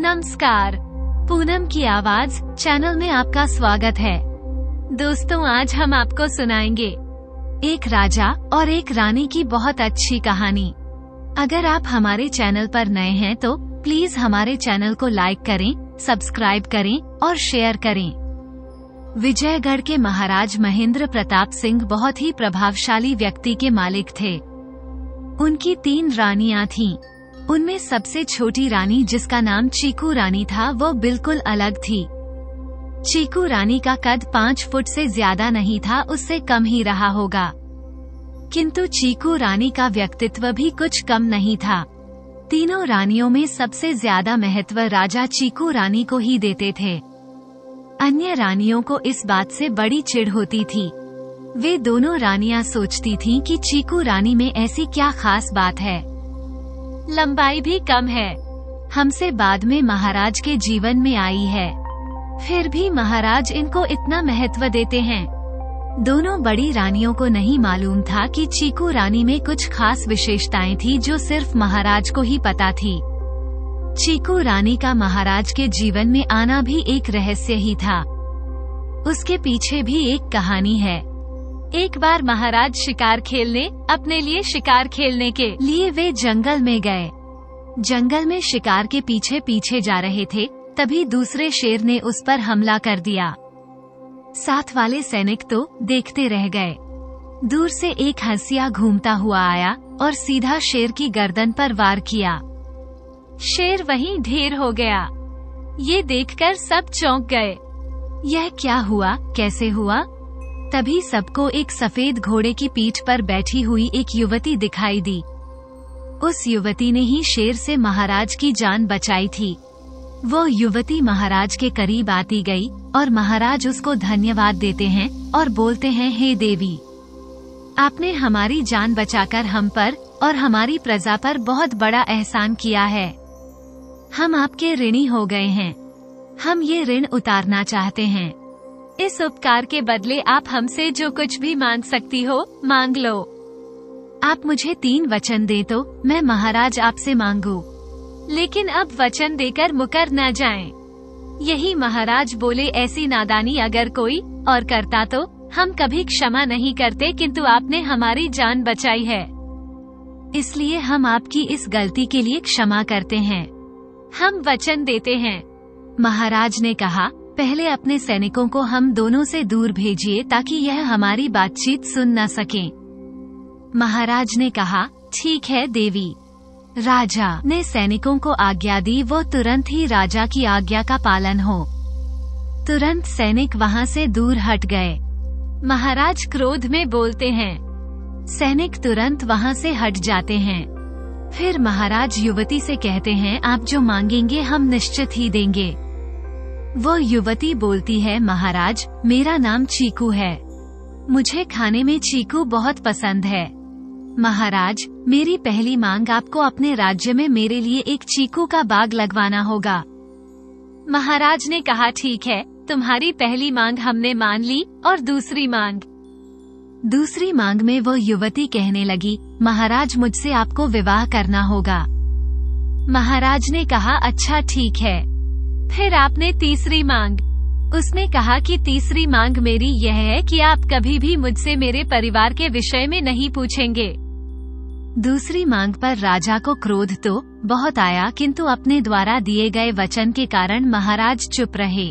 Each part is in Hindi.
नमस्कार, पूनम की आवाज चैनल में आपका स्वागत है। दोस्तों, आज हम आपको सुनाएंगे एक राजा और एक रानी की बहुत अच्छी कहानी। अगर आप हमारे चैनल पर नए हैं तो प्लीज हमारे चैनल को लाइक करें, सब्सक्राइब करें और शेयर करें। विजयगढ़ के महाराज महेंद्र प्रताप सिंह बहुत ही प्रभावशाली व्यक्ति के मालिक थे। उनकी 3 रानियां थीं। उनमें सबसे छोटी रानी, जिसका नाम चीकू रानी था, वो बिल्कुल अलग थी। चीकू रानी का कद 5 फुट से ज्यादा नहीं था, उससे कम ही रहा होगा। किंतु चीकू रानी का व्यक्तित्व भी कुछ कम नहीं था। तीनों रानियों में सबसे ज्यादा महत्व राजा चीकू रानी को ही देते थे। अन्य रानियों को इस बात से बड़ी चिढ़ होती थी। वे दोनों रानियां सोचती थीं कि चीकू रानी में ऐसी क्या खास बात है, लंबाई भी कम है, हमसे बाद में महाराज के जीवन में आई है, फिर भी महाराज इनको इतना महत्व देते हैं। दोनों बड़ी रानियों को नहीं मालूम था कि चीकू रानी में कुछ खास विशेषताएं थी जो सिर्फ महाराज को ही पता थी। चीकू रानी का महाराज के जीवन में आना भी एक रहस्य ही था। उसके पीछे भी एक कहानी है। एक बार महाराज शिकार खेलने, अपने लिए शिकार खेलने के लिए वे जंगल में गए। जंगल में शिकार के पीछे पीछे जा रहे थे, तभी दूसरे शेर ने उस पर हमला कर दिया। साथ वाले सैनिक तो देखते रह गए। दूर से एक हंसिया घूमता हुआ आया और सीधा शेर की गर्दन पर वार किया। शेर वहीं ढेर हो गया। ये देखकर सब चौंक गए। यह क्या हुआ, कैसे हुआ? तभी सबको एक सफेद घोड़े की पीठ पर बैठी हुई एक युवती दिखाई दी। उस युवती ने ही शेर से महाराज की जान बचाई थी। वो युवती महाराज के करीब आती गई और महाराज उसको धन्यवाद देते हैं और बोलते हैं, हे देवी, आपने हमारी जान बचाकर हम पर और हमारी प्रजा पर बहुत बड़ा एहसान किया है। हम आपके ऋणी हो गए हैं। हम ये ऋण उतारना चाहते हैं। इस उपकार के बदले आप हमसे जो कुछ भी मांग सकती हो, मांग लो। आप मुझे 3 वचन दे तो मैं महाराज आपसे मांगू, लेकिन अब वचन देकर मुकर न जाएं। यही महाराज बोले, ऐसी नादानी अगर कोई और करता तो हम कभी क्षमा नहीं करते, किंतु आपने हमारी जान बचाई है, इसलिए हम आपकी इस गलती के लिए क्षमा करते हैं। हम वचन देते हैं। महाराज ने कहा, पहले अपने सैनिकों को हम दोनों से दूर भेजिए ताकि यह हमारी बातचीत सुन न सकें। महाराज ने कहा, ठीक है देवी। राजा ने सैनिकों को आज्ञा दी, वो तुरंत ही राजा की आज्ञा का पालन हो। तुरंत सैनिक वहां से दूर हट गए। महाराज क्रोध में बोलते हैं। सैनिक तुरंत वहां से हट जाते हैं। फिर महाराज युवती से कहते हैं, आप जो मांगेंगे हम निश्चित ही देंगे। वो युवती बोलती है, महाराज मेरा नाम चीकू है, मुझे खाने में चीकू बहुत पसंद है। महाराज, मेरी पहली मांग आपको अपने राज्य में मेरे लिए एक चीकू का बाग लगवाना होगा। महाराज ने कहा, ठीक है, तुम्हारी पहली मांग हमने मान ली। और दूसरी मांग में वो युवती कहने लगी, महाराज मुझसे आपको विवाह करना होगा। महाराज ने कहा, अच्छा ठीक है। फिर आपने तीसरी मांग। उसने कहा कि तीसरी मांग मेरी यह है कि आप कभी भी मुझसे मेरे परिवार के विषय में नहीं पूछेंगे। दूसरी मांग पर राजा को क्रोध तो बहुत आया, किंतु अपने द्वारा दिए गए वचन के कारण महाराज चुप रहे।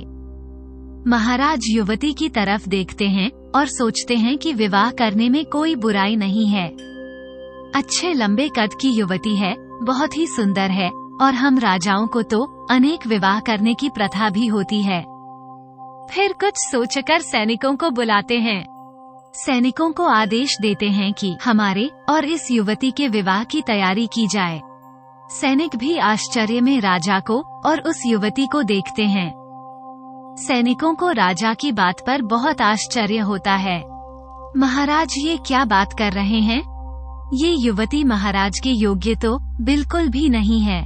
महाराज युवती की तरफ देखते हैं और सोचते हैं कि विवाह करने में कोई बुराई नहीं है। अच्छे लंबे कद की युवती है, बहुत ही सुंदर है, और हम राजाओं को तो अनेक विवाह करने की प्रथा भी होती है। फिर कुछ सोचकर सैनिकों को बुलाते हैं। सैनिकों को आदेश देते हैं कि हमारे और इस युवती के विवाह की तैयारी की जाए। सैनिक भी आश्चर्य में राजा को और उस युवती को देखते हैं। सैनिकों को राजा की बात पर बहुत आश्चर्य होता है। महाराज ये क्या बात कर रहे हैं? ये युवती महाराज के योग्य तो बिल्कुल भी नहीं है।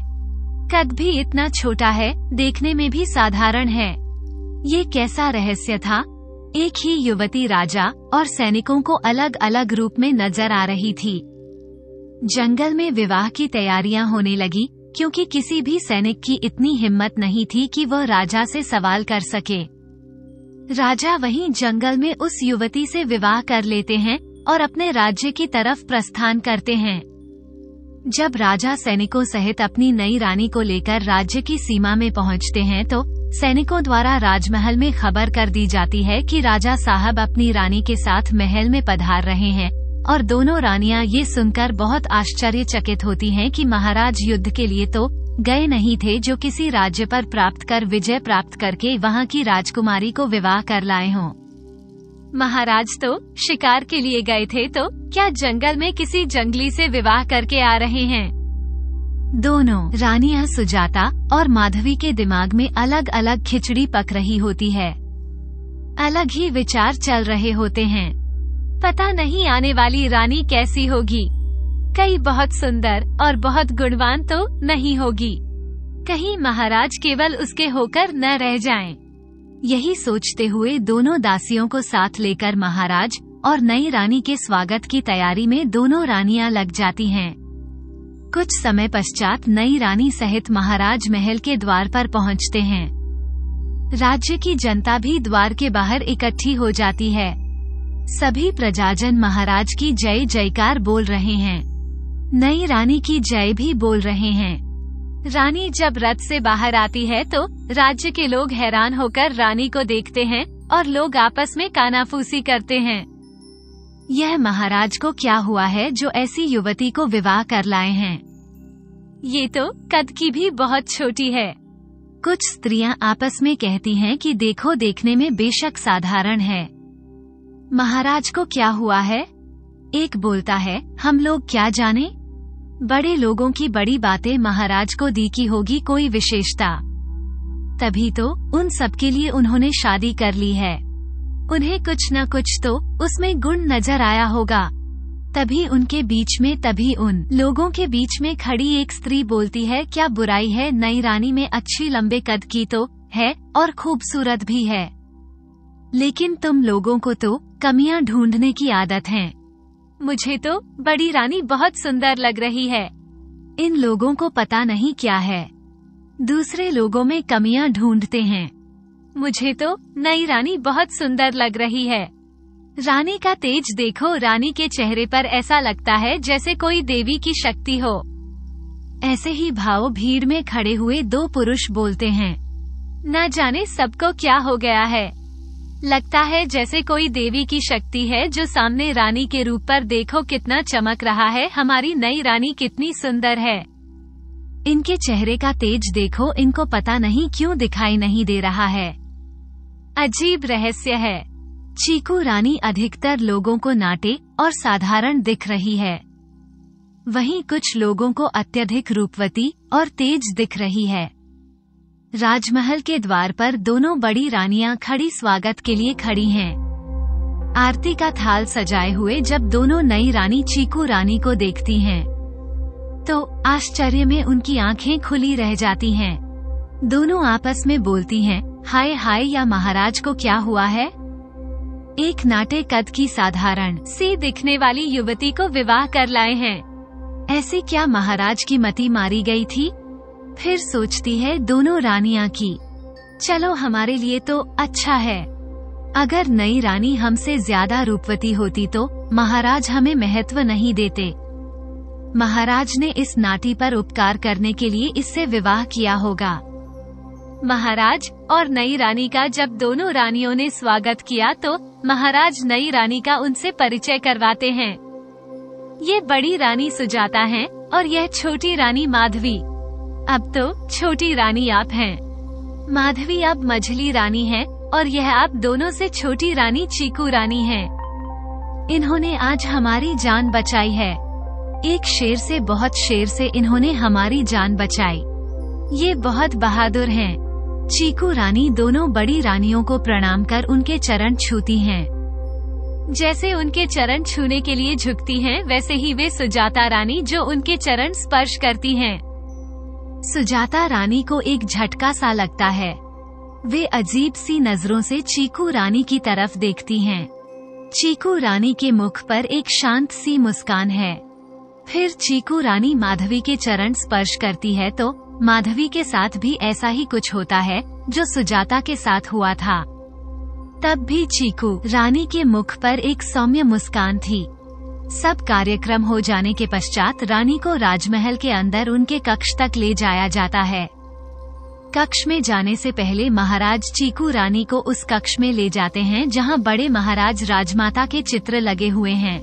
कद भी इतना छोटा है, देखने में भी साधारण है। ये कैसा रहस्य था? एक ही युवती राजा और सैनिकों को अलग अलग रूप में नजर आ रही थी। जंगल में विवाह की तैयारियां होने लगी। क्योंकि किसी भी सैनिक की इतनी हिम्मत नहीं थी कि वह राजा से सवाल कर सके। राजा वहीं जंगल में उस युवती से विवाह कर लेते हैं और अपने राज्य की तरफ प्रस्थान करते हैं। जब राजा सैनिकों सहित अपनी नई रानी को लेकर राज्य की सीमा में पहुंचते हैं तो सैनिकों द्वारा राजमहल में खबर कर दी जाती है कि राजा साहब अपनी रानी के साथ महल में पधार रहे हैं, और दोनों रानियां ये सुनकर बहुत आश्चर्यचकित होती हैं कि महाराज युद्ध के लिए तो गए नहीं थे, जो किसी राज्य पर विजय प्राप्त करके वहां की राजकुमारी को विवाह कर लाए हों। महाराज तो शिकार के लिए गए थे, तो क्या जंगल में किसी जंगली से विवाह करके आ रहे हैं? दोनों रानियां सुजाता और माधवी के दिमाग में अलग अलग खिचड़ी पक रही होती है। अलग ही विचार चल रहे होते हैं। पता नहीं आने वाली रानी कैसी होगी। कहीं बहुत सुंदर और बहुत गुणवान तो नहीं होगी, कहीं महाराज केवल उसके होकर न रह जाएं। यही सोचते हुए दोनों दासियों को साथ लेकर महाराज और नई रानी के स्वागत की तैयारी में दोनों रानियां लग जाती हैं। कुछ समय पश्चात नई रानी सहित महाराज महल के द्वार पर पहुंचते हैं। राज्य की जनता भी द्वार के बाहर इकट्ठी हो जाती है। सभी प्रजाजन महाराज की जय जयकार बोल रहे हैं। नई रानी की जय भी बोल रहे हैं। रानी जब रथ से बाहर आती है तो राज्य के लोग हैरान होकर रानी को देखते हैं और लोग आपस में कानाफूसी करते हैं। यह महाराज को क्या हुआ है जो ऐसी युवती को विवाह कर लाए हैं? ये तो कद की भी बहुत छोटी है। कुछ स्त्रियां आपस में कहती हैं कि देखो, देखने में बेशक साधारण है, महाराज को क्या हुआ है? एक बोलता है, हम लोग क्या जाने, बड़े लोगों की बड़ी बातें महाराज को दी की होगी कोई विशेषता, तभी तो उन सबके लिए उन्होंने शादी कर ली है। उन्हें कुछ न कुछ तो उसमें गुण नजर आया होगा। तभी उन लोगों के बीच में खड़ी एक स्त्री बोलती है, क्या बुराई है, नई रानी में अच्छी लंबे कद की तो है और खूबसूरत भी है, लेकिन तुम लोगों को तो कमियां ढूंढने की आदत है। मुझे तो बड़ी रानी बहुत सुंदर लग रही है, इन लोगों को पता नहीं क्या है, दूसरे लोगों में कमियां ढूंढते हैं। मुझे तो नई रानी बहुत सुंदर लग रही है। रानी का तेज देखो, रानी के चेहरे पर ऐसा लगता है जैसे कोई देवी की शक्ति हो। ऐसे ही भाव भीड़ में खड़े हुए दो पुरुष बोलते हैं। न जाने सबको क्या हो गया है, लगता है जैसे कोई देवी की शक्ति है जो सामने रानी के रूप पर देखो कितना चमक रहा है, हमारी नई रानी कितनी सुंदर है। इनके चेहरे का तेज देखो, इनको पता नहीं क्यों दिखाई नहीं दे रहा है। अजीब रहस्य है। चीकू रानी अधिकतर लोगों को नाटे और साधारण दिख रही है, वहीं कुछ लोगों को अत्यधिक रूपवती और तेज दिख रही है। राजमहल के द्वार पर दोनों बड़ी रानियां खड़ी स्वागत के लिए खड़ी हैं। आरती का थाल सजाए हुए जब दोनों नई रानी चीकू रानी को देखती हैं, तो आश्चर्य में उनकी आंखें खुली रह जाती हैं। दोनों आपस में बोलती हैं, हाय हाय, या महाराज को क्या हुआ है? एक नाटे कद की साधारण सी दिखने वाली युवती को विवाह कर लाए हैं, ऐसे क्या महाराज की मति मारी गई थी? फिर सोचती है दोनों रानियां की, चलो हमारे लिए तो अच्छा है, अगर नई रानी हमसे ज्यादा रूपवती होती तो महाराज हमें महत्व नहीं देते। महाराज ने इस नाटी पर उपकार करने के लिए इससे विवाह किया होगा। महाराज और नई रानी का जब दोनों रानियों ने स्वागत किया तो महाराज नई रानी का उनसे परिचय करवाते हैं। ये बड़ी रानी सुजाता हैं और यह छोटी रानी माधवी। अब तो छोटी रानी आप हैं, माधवी अब मझली रानी है और यह आप दोनों से छोटी रानी चीकू रानी है। इन्होंने आज हमारी जान बचाई है, एक शेर से, बहुत शेर से इन्होंने हमारी जान बचाई। ये बहुत बहादुर हैं। चीकू रानी दोनों बड़ी रानियों को प्रणाम कर उनके चरण छूती हैं। जैसे उनके चरण छूने के लिए झुकती हैं, वैसे ही वे सुजाता रानी जो उनके चरण स्पर्श करती हैं। सुजाता रानी को एक झटका सा लगता है, वे अजीब सी नजरों से चीकू रानी की तरफ देखती हैं। चीकू रानी के मुख पर एक शांत सी मुस्कान है। फिर चीकू रानी माधवी के चरण स्पर्श करती है तो माधवी के साथ भी ऐसा ही कुछ होता है जो सुजाता के साथ हुआ था। तब भी चीकू रानी के मुख पर एक सौम्य मुस्कान थी। सब कार्यक्रम हो जाने के पश्चात रानी को राजमहल के अंदर उनके कक्ष तक ले जाया जाता है। कक्ष में जाने से पहले महाराज चीकू रानी को उस कक्ष में ले जाते हैं जहां बड़े महाराज राजमाता के चित्र लगे हुए हैं।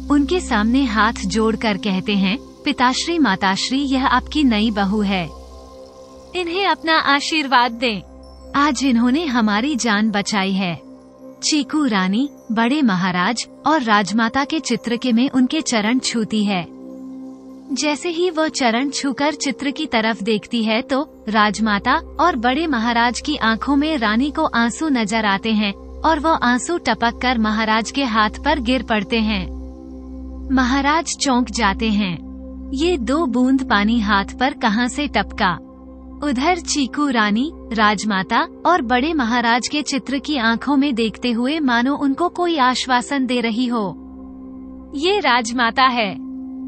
उनके सामने हाथ जोड़कर कहते हैं, पिताश्री माताश्री, यह आपकी नई बहू है, इन्हें अपना आशीर्वाद दें। आज इन्होंने हमारी जान बचाई है। चीकू रानी बड़े महाराज और राजमाता के चित्र के में उनके चरण छूती है। जैसे ही वो चरण छूकर चित्र की तरफ देखती है तो राजमाता और बड़े महाराज की आंखों में रानी को आंसू नजर आते हैं और वो आंसू टपक कर महाराज के हाथ पर गिर पड़ते हैं। महाराज चौंक जाते हैं, ये 2 बूंद पानी हाथ पर कहां से टपका। उधर चीकू रानी राजमाता और बड़े महाराज के चित्र की आंखों में देखते हुए मानो उनको कोई आश्वासन दे रही हो। ये राजमाता है,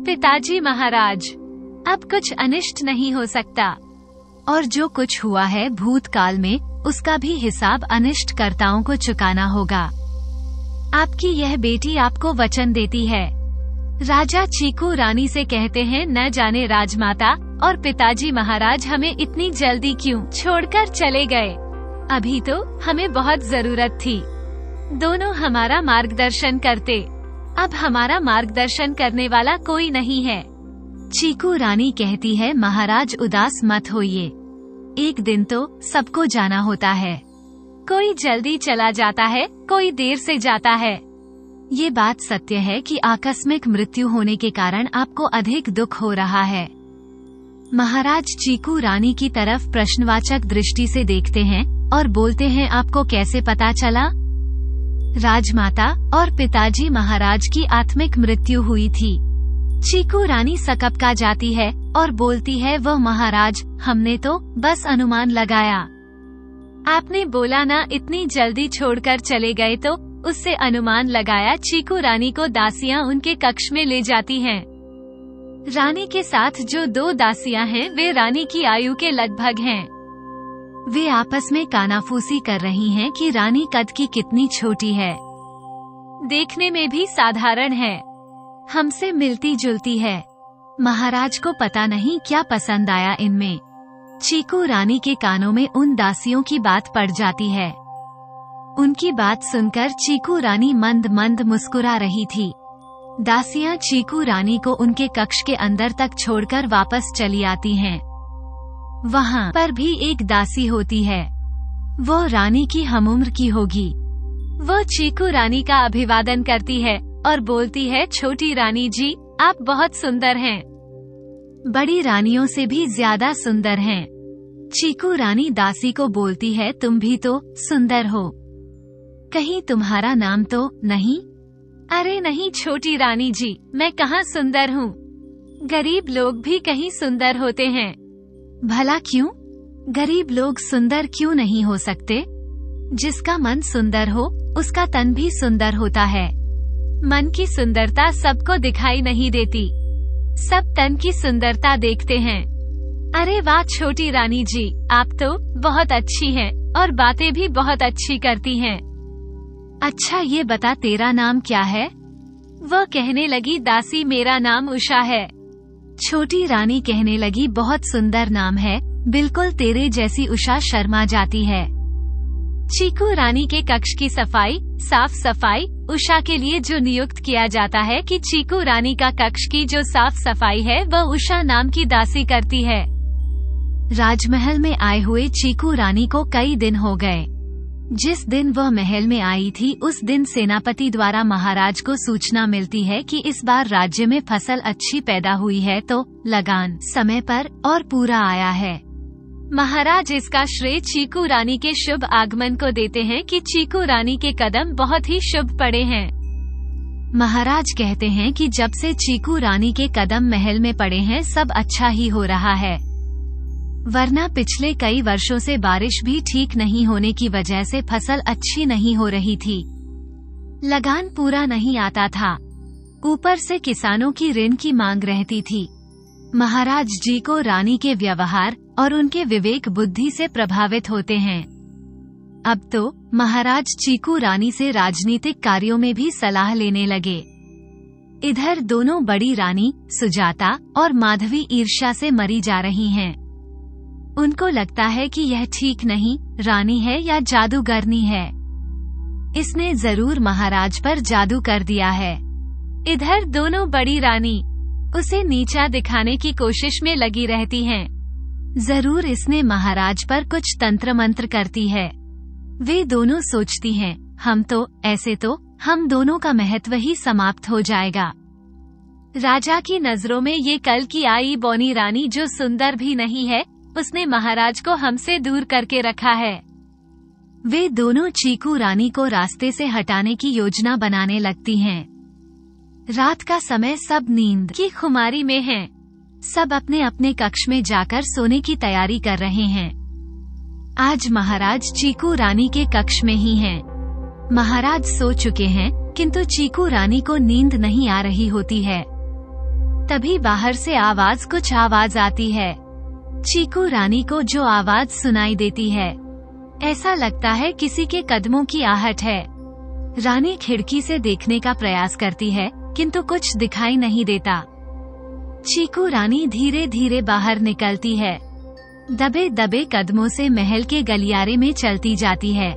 पिताजी महाराज, अब कुछ अनिष्ट नहीं हो सकता, और जो कुछ हुआ है भूतकाल में उसका भी हिसाब अनिष्टकर्ताओं को चुकाना होगा। आपकी यह बेटी आपको वचन देती है। राजा चीकू रानी से कहते हैं, न जाने राजमाता और पिताजी महाराज हमें इतनी जल्दी क्यों छोड़कर चले गए। अभी तो हमें बहुत जरूरत थी, दोनों हमारा मार्गदर्शन करते। अब हमारा मार्गदर्शन करने वाला कोई नहीं है। चीकू रानी कहती है, महाराज उदास मत होइए, एक दिन तो सबको जाना होता है। कोई जल्दी चला जाता है, कोई देर से जाता है। ये बात सत्य है कि आकस्मिक मृत्यु होने के कारण आपको अधिक दुख हो रहा है। महाराज चीकू रानी की तरफ प्रश्नवाचक दृष्टि से देखते हैं और बोलते हैं, आपको कैसे पता चला। राजमाता और पिताजी महाराज की आत्मिक मृत्यु हुई थी। चीकू रानी सकपका जाती है और बोलती है, वह महाराज, हमने तो बस अनुमान लगाया। आपने बोला ना इतनी जल्दी छोड़कर चले गए, तो उससे अनुमान लगाया। चीकू रानी को दासियां उनके कक्ष में ले जाती हैं। रानी के साथ जो 2 दासियां हैं वे रानी की आयु के लगभग हैं। वे आपस में कानाफूसी कर रही हैं कि रानी कद की कितनी छोटी है, देखने में भी साधारण है, हमसे मिलती जुलती है। महाराज को पता नहीं क्या पसंद आया इनमें। चीकू रानी के कानों में उन दासियों की बात पड़ जाती है। उनकी बात सुनकर चीकू रानी मंद मंद मुस्कुरा रही थी। दासियां चीकू रानी को उनके कक्ष के अंदर तक छोड़कर वापस चली आती हैं। वहाँ पर भी एक दासी होती है, वो रानी की हमउम्र की होगी। वो चीकू रानी का अभिवादन करती है और बोलती है, छोटी रानी जी, आप बहुत सुंदर हैं, बड़ी रानियों से भी ज्यादा सुंदर हैं। चीकू रानी दासी को बोलती है, तुम भी तो सुंदर हो, कहीं तुम्हारा नाम तो नहीं। अरे नहीं छोटी रानी जी, मैं कहाँ सुंदर हूँ, गरीब लोग भी कहीं सुंदर होते हैं। भला क्यों, गरीब लोग सुंदर क्यों नहीं हो सकते। जिसका मन सुंदर हो उसका तन भी सुंदर होता है। मन की सुंदरता सबको दिखाई नहीं देती, सब तन की सुंदरता देखते हैं। अरे वाह छोटी रानी जी, आप तो बहुत अच्छी हैं और बातें भी बहुत अच्छी करती हैं। अच्छा ये बता तेरा नाम क्या है। वह कहने लगी, दासी मेरा नाम उषा है। छोटी रानी कहने लगी, बहुत सुंदर नाम है, बिल्कुल तेरे जैसी उषा शर्मा जाती है। चीकू रानी के कक्ष की सफाई, साफ सफाई उषा के लिए जो नियुक्त किया जाता है कि चीकू रानी का कक्ष की जो साफ सफाई है वह उषा नाम की दासी करती है। राजमहल में आए हुए चीकू रानी को कई दिन हो गए। जिस दिन वह महल में आई थी उस दिन सेनापति द्वारा महाराज को सूचना मिलती है कि इस बार राज्य में फसल अच्छी पैदा हुई है, तो लगान समय पर और पूरा आया है। महाराज इसका श्रेय चीकू रानी के शुभ आगमन को देते हैं कि चीकू रानी के कदम बहुत ही शुभ पड़े हैं। महाराज कहते हैं कि जब से चीकू रानी के कदम महल में पड़े हैं सब अच्छा ही हो रहा है, वरना पिछले कई वर्षों से बारिश भी ठीक नहीं होने की वजह से फसल अच्छी नहीं हो रही थी, लगान पूरा नहीं आता था। ऊपर से किसानों की ऋण की मांग रहती थी। महाराज जी को रानी के व्यवहार और उनके विवेक बुद्धि से प्रभावित होते हैं। अब तो महाराज चीकू रानी से राजनीतिक कार्यों में भी सलाह लेने लगे। इधर दोनों बड़ी रानी सुजाता और माधवी ईर्ष्या से मरी जा रही हैं। उनको लगता है कि यह ठीक नहीं, रानी है या जादूगरनी है, इसने जरूर महाराज पर जादू कर दिया है। इधर दोनों बड़ी रानी उसे नीचा दिखाने की कोशिश में लगी रहती हैं। जरूर इसने महाराज पर कुछ तंत्र मंत्र करती है। वे दोनों सोचती हैं, ऐसे तो हम दोनों का महत्व ही समाप्त हो जाएगा। राजा की नजरों में ये कल की आई बौनी रानी जो सुंदर भी नहीं है, उसने महाराज को हमसे दूर करके रखा है। वे दोनों चीकू रानी को रास्ते से हटाने की योजना बनाने लगती हैं। रात का समय, सब नींद की खुमारी में हैं। सब अपने अपने कक्ष में जाकर सोने की तैयारी कर रहे हैं। आज महाराज चीकू रानी के कक्ष में ही हैं। महाराज सो चुके हैं, किंतु चीकू रानी को नींद नहीं आ रही होती है। तभी बाहर से कुछ आवाज आती है। चीकू रानी को जो आवाज सुनाई देती है, ऐसा लगता है किसी के कदमों की आहट है। रानी खिड़की से देखने का प्रयास करती है, किंतु कुछ दिखाई नहीं देता। चीकू रानी धीरे धीरे बाहर निकलती है। दबे दबे कदमों से महल के गलियारे में चलती जाती है।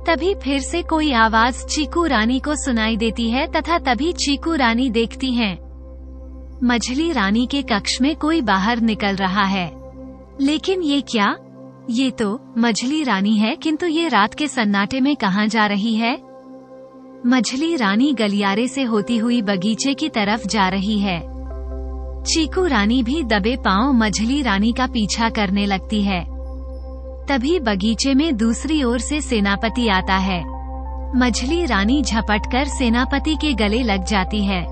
तभी फिर से कोई आवाज चीकू रानी को सुनाई देती है तथा तभी चीकू रानी देखती हैं, मझली रानी के कक्ष में कोई बाहर निकल रहा है। लेकिन ये क्या? ये तो मझली रानी है, किंतु ये रात के सन्नाटे में कहाँ जा रही है? मझली रानी गलियारे से होती हुई बगीचे की तरफ जा रही है। चीकू रानी भी दबे पांव मझली रानी का पीछा करने लगती है। तभी बगीचे में दूसरी ओर से सेनापति आता है। मझली रानी झपटकर सेनापति के गले लग जाती है।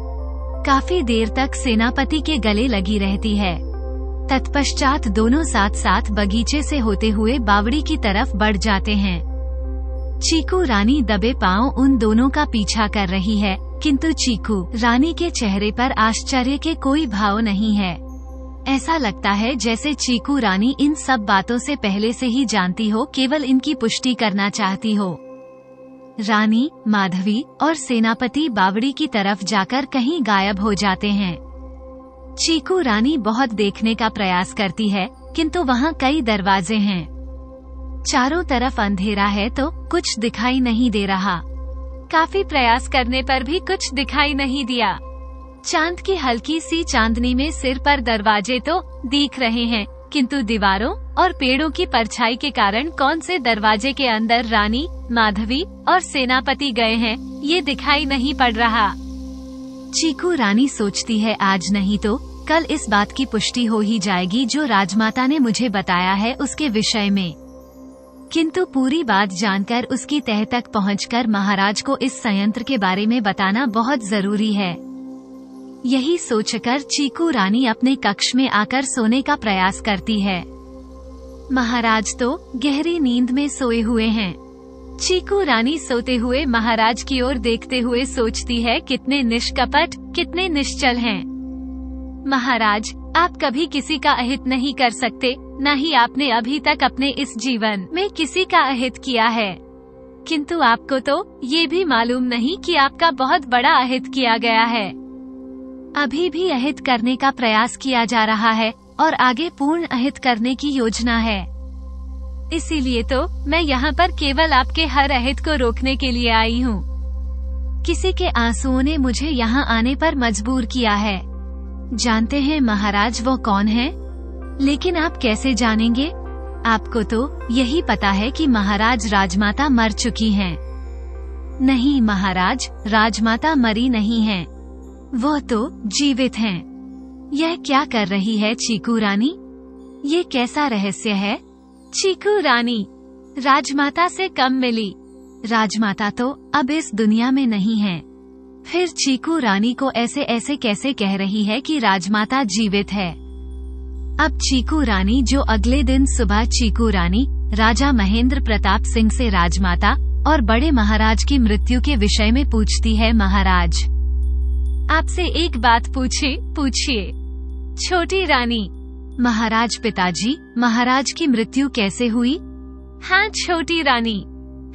काफी देर तक सेनापति के गले लगी रहती है। तत्पश्चात दोनों साथ साथ बगीचे से होते हुए बावड़ी की तरफ बढ़ जाते हैं। चीकू रानी दबे पांव उन दोनों का पीछा कर रही है, किंतु चीकू रानी के चेहरे पर आश्चर्य के कोई भाव नहीं है। ऐसा लगता है जैसे चीकू रानी इन सब बातों से पहले से ही जानती हो, केवल इनकी पुष्टि करना चाहती हो। रानी, माधवी और सेनापति बावड़ी की तरफ जाकर कहीं गायब हो जाते हैं। चीकू रानी बहुत देखने का प्रयास करती है, किंतु वहाँ कई दरवाजे हैं। चारों तरफ अंधेरा है तो कुछ दिखाई नहीं दे रहा। काफी प्रयास करने पर भी कुछ दिखाई नहीं दिया। चांद की हल्की सी चांदनी में सिर पर दरवाजे तो दिख रहे हैं, किंतु दीवारों और पेड़ों की परछाई के कारण कौन से दरवाजे के अंदर रानी, माधवी और सेनापति गए हैं, ये दिखाई नहीं पड़ रहा। चीकू रानी सोचती है, आज नहीं तो कल इस बात की पुष्टि हो ही जाएगी जो राजमाता ने मुझे बताया है उसके विषय में। किंतु पूरी बात जानकर उसकी तह तक पहुंचकर महाराज को इस संयंत्र के बारे में बताना बहुत जरूरी है। यही सोचकर चीकू रानी अपने कक्ष में आकर सोने का प्रयास करती है। महाराज तो गहरी नींद में सोए हुए हैं। चीकू रानी सोते हुए महाराज की ओर देखते हुए सोचती है, कितने निष्कपट, कितने निश्चल हैं। महाराज, आप कभी किसी का अहित नहीं कर सकते, न ही आपने अभी तक अपने इस जीवन में किसी का अहित किया है। किंतु आपको तो ये भी मालूम नहीं कि आपका बहुत बड़ा अहित किया गया है। अभी भी अहित करने का प्रयास किया जा रहा है और आगे पूर्ण अहित करने की योजना है। इसीलिए तो मैं यहाँ पर केवल आपके हर अहित को रोकने के लिए आई हूँ। किसी के आंसुओं ने मुझे यहाँ आने पर मजबूर किया है। जानते हैं महाराज वो कौन है? लेकिन आप कैसे जानेंगे? आपको तो यही पता है कि महाराज राजमाता मर चुकी हैं। नहीं महाराज, राजमाता मरी नहीं हैं। वो तो जीवित हैं। यह क्या कर रही है चीकू रानी? ये कैसा रहस्य है? चीकू रानी राजमाता से कम मिली। राजमाता तो अब इस दुनिया में नहीं है। फिर चीकू रानी को ऐसे ऐसे कैसे कह रही है कि राजमाता जीवित है? अब चीकू रानी जो अगले दिन सुबह चीकू रानी राजा महेंद्र प्रताप सिंह से राजमाता और बड़े महाराज की मृत्यु के विषय में पूछती है। महाराज, आपसे एक बात पूछिए। छोटी रानी। महाराज पिताजी, महाराज की मृत्यु कैसे हुई? हाँ छोटी रानी,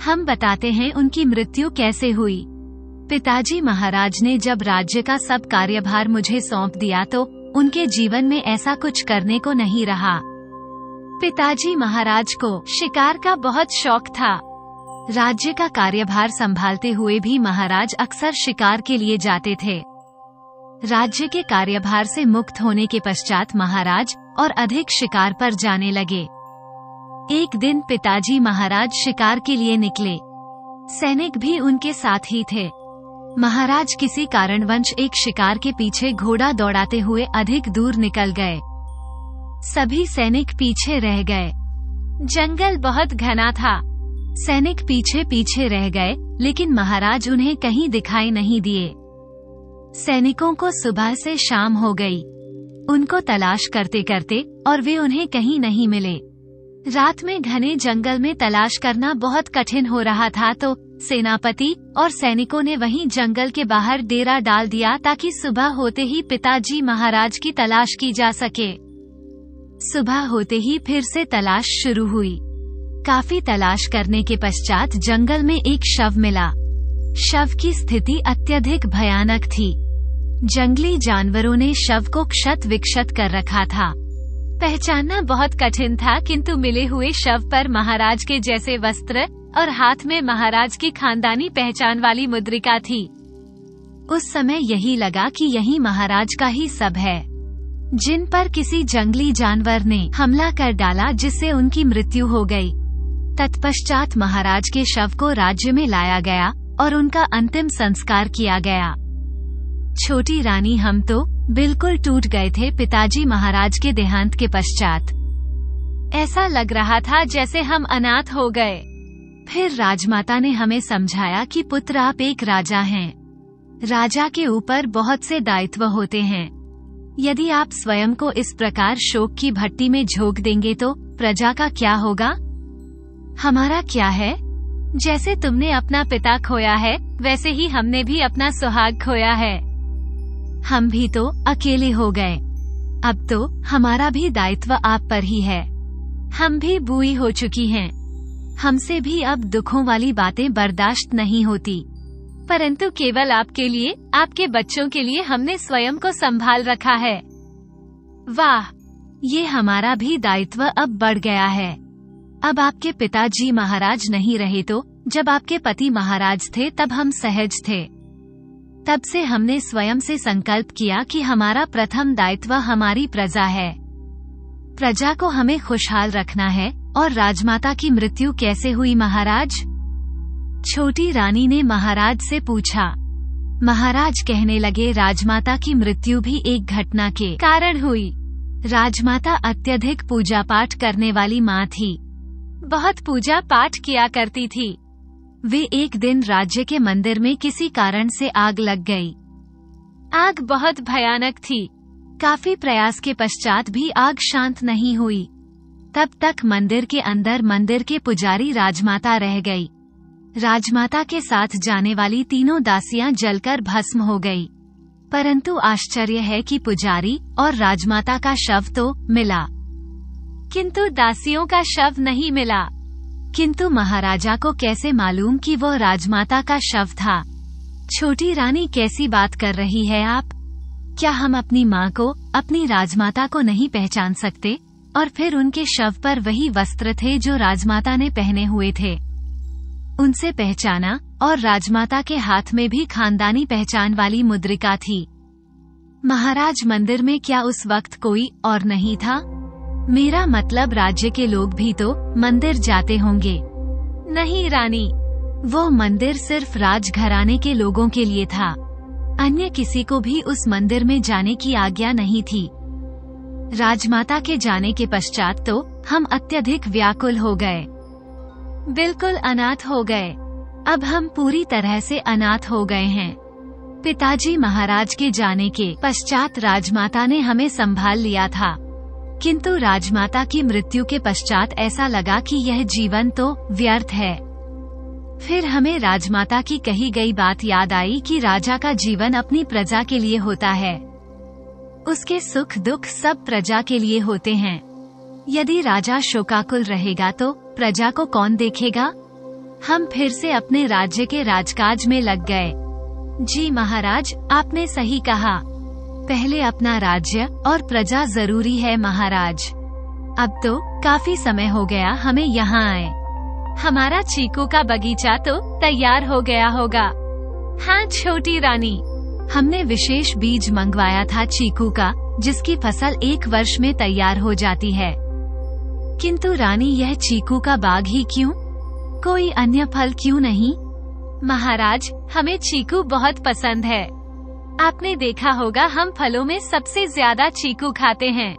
हम बताते हैं उनकी मृत्यु कैसे हुई। पिताजी, महाराज ने जब राज्य का सब कार्यभार मुझे सौंप दिया तो उनके जीवन में ऐसा कुछ करने को नहीं रहा। पिताजी महाराज को शिकार का बहुत शौक था। राज्य का कार्यभार संभालते हुए भी महाराज अक्सर शिकार के लिए जाते थे। राज्य के कार्यभार से मुक्त होने के पश्चात महाराज और अधिक शिकार पर जाने लगे। एक दिन पिताजी महाराज शिकार के लिए निकले। सैनिक भी उनके साथ ही थे। महाराज किसी कारणवश एक शिकार के पीछे घोड़ा दौड़ाते हुए अधिक दूर निकल गए। सभी सैनिक पीछे रह गए। जंगल बहुत घना था। सैनिक पीछे रह गए, लेकिन महाराज उन्हें कहीं दिखाई नहीं दिए। सैनिकों को सुबह से शाम हो गई। उनको तलाश करते करते और वे उन्हें कहीं नहीं मिले। रात में घने जंगल में तलाश करना बहुत कठिन हो रहा था, तो सेनापति और सैनिकों ने वहीं जंगल के बाहर डेरा डाल दिया ताकि सुबह होते ही पिताजी महाराज की तलाश की जा सके। सुबह होते ही फिर से तलाश शुरू हुई। काफी तलाश करने के पश्चात जंगल में एक शव मिला। शव की स्थिति अत्यधिक भयानक थी। जंगली जानवरों ने शव को क्षत विक्षत कर रखा था। पहचानना बहुत कठिन था, किंतु मिले हुए शव पर महाराज के जैसे वस्त्र और हाथ में महाराज की खानदानी पहचान वाली मुद्रिका थी। उस समय यही लगा कि यही महाराज का ही शव है, जिन पर किसी जंगली जानवर ने हमला कर डाला, जिससे उनकी मृत्यु हो गई। तत्पश्चात महाराज के शव को राज्य में लाया गया और उनका अंतिम संस्कार किया गया। छोटी रानी, हम तो बिल्कुल टूट गए थे पिताजी महाराज के देहांत के पश्चात। ऐसा लग रहा था जैसे हम अनाथ हो गए। फिर राजमाता ने हमें समझाया कि पुत्र, आप एक राजा हैं। राजा के ऊपर बहुत से दायित्व होते हैं। यदि आप स्वयं को इस प्रकार शोक की भट्टी में झोंक देंगे तो प्रजा का क्या होगा? हमारा क्या है? जैसे तुमने अपना पिता खोया है, वैसे ही हमने भी अपना सुहाग खोया है। हम भी तो अकेले हो गए। अब तो हमारा भी दायित्व आप पर ही है। हम भी बूढ़ी हो चुकी हैं। हमसे भी अब दुखों वाली बातें बर्दाश्त नहीं होती, परंतु केवल आपके लिए, आपके बच्चों के लिए हमने स्वयं को संभाल रखा है। वाह, ये हमारा भी दायित्व अब बढ़ गया है। अब आपके पिताजी महाराज नहीं रहे, तो जब आपके पति महाराज थे तब हम सहज थे। तब से हमने स्वयं से संकल्प किया कि हमारा प्रथम दायित्व हमारी प्रजा है। प्रजा को हमें खुशहाल रखना है। और राजमाता की मृत्यु कैसे हुई महाराज? छोटी रानी ने महाराज से पूछा। महाराज कहने लगे, राजमाता की मृत्यु भी एक घटना के कारण हुई। राजमाता अत्यधिक पूजा पाठ करने वाली माँ थी। बहुत पूजा पाठ किया करती थी। वे एक दिन राज्य के मंदिर में किसी कारण से आग लग गई। आग बहुत भयानक थी। काफी प्रयास के पश्चात भी आग शांत नहीं हुई। तब तक मंदिर के अंदर मंदिर के पुजारी राजमाता रह गई। राजमाता के साथ जाने वाली तीनों दासियां जलकर भस्म हो गई। परंतु आश्चर्य है कि पुजारी और राजमाता का शव तो मिला, किंतु दासियों का शव नहीं मिला। किंतु महाराजा को कैसे मालूम कि वो राजमाता का शव था? छोटी रानी, कैसी बात कर रही है आप? क्या हम अपनी माँ को, अपनी राजमाता को नहीं पहचान सकते? और फिर उनके शव पर वही वस्त्र थे जो राजमाता ने पहने हुए थे। उनसे पहचाना, और राजमाता के हाथ में भी खानदानी पहचान वाली मुद्रिका थी। महाराज मंदिर में क्या उस वक्त कोई और नहीं था? मेरा मतलब राज्य के लोग भी तो मंदिर जाते होंगे। नहीं रानी, वो मंदिर सिर्फ राजघराने के लोगों के लिए था। अन्य किसी को भी उस मंदिर में जाने की आज्ञा नहीं थी। राजमाता के जाने के पश्चात तो हम अत्यधिक व्याकुल हो गए, बिल्कुल अनाथ हो गए। अब हम पूरी तरह से अनाथ हो गए हैं। पिताजी महाराज के जाने के पश्चात राजमाता ने हमें संभाल लिया था, किंतु राजमाता की मृत्यु के पश्चात ऐसा लगा कि यह जीवन तो व्यर्थ है। फिर हमें राजमाता की कही गई बात याद आई कि राजा का जीवन अपनी प्रजा के लिए होता है। उसके सुख दुख सब प्रजा के लिए होते हैं। यदि राजा शोकाकुल रहेगा तो प्रजा को कौन देखेगा? हम फिर से अपने राज्य के राजकाज में लग गए। जी महाराज, आपने सही कहा। पहले अपना राज्य और प्रजा जरूरी है महाराज। अब तो काफी समय हो गया हमें यहाँ आए। हमारा चीकू का बगीचा तो तैयार हो गया होगा। हाँ छोटी रानी, हमने विशेष बीज मंगवाया था चीकू का, जिसकी फसल 1 वर्ष में तैयार हो जाती है। किंतु रानी, यह चीकू का बाग ही क्यों? कोई अन्य फल क्यों नहीं? महाराज, हमें चीकू बहुत पसंद है। आपने देखा होगा हम फलों में सबसे ज्यादा चीकू खाते हैं।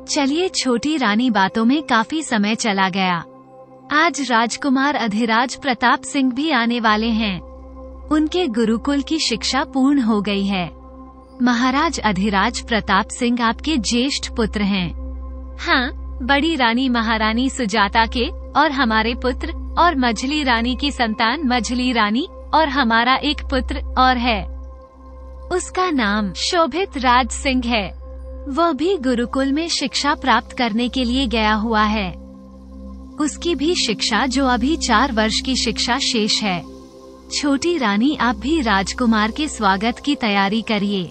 चलिए छोटी रानी, बातों में काफी समय चला गया। आज राजकुमार अधिराज प्रताप सिंह भी आने वाले हैं। उनके गुरुकुल की शिक्षा पूर्ण हो गई है। महाराज अधिराज प्रताप सिंह आपके ज्येष्ठ पुत्र हैं। हाँ, बड़ी रानी महारानी सुजाता के और हमारे पुत्र, और मझली रानी की संतान मझली रानी, और हमारा एक पुत्र और है। उसका नाम शोभित राज सिंह है। वह भी गुरुकुल में शिक्षा प्राप्त करने के लिए गया हुआ है। उसकी भी शिक्षा, जो अभी 4 वर्ष की शिक्षा शेष है। छोटी रानी, आप भी राजकुमार के स्वागत की तैयारी करिए।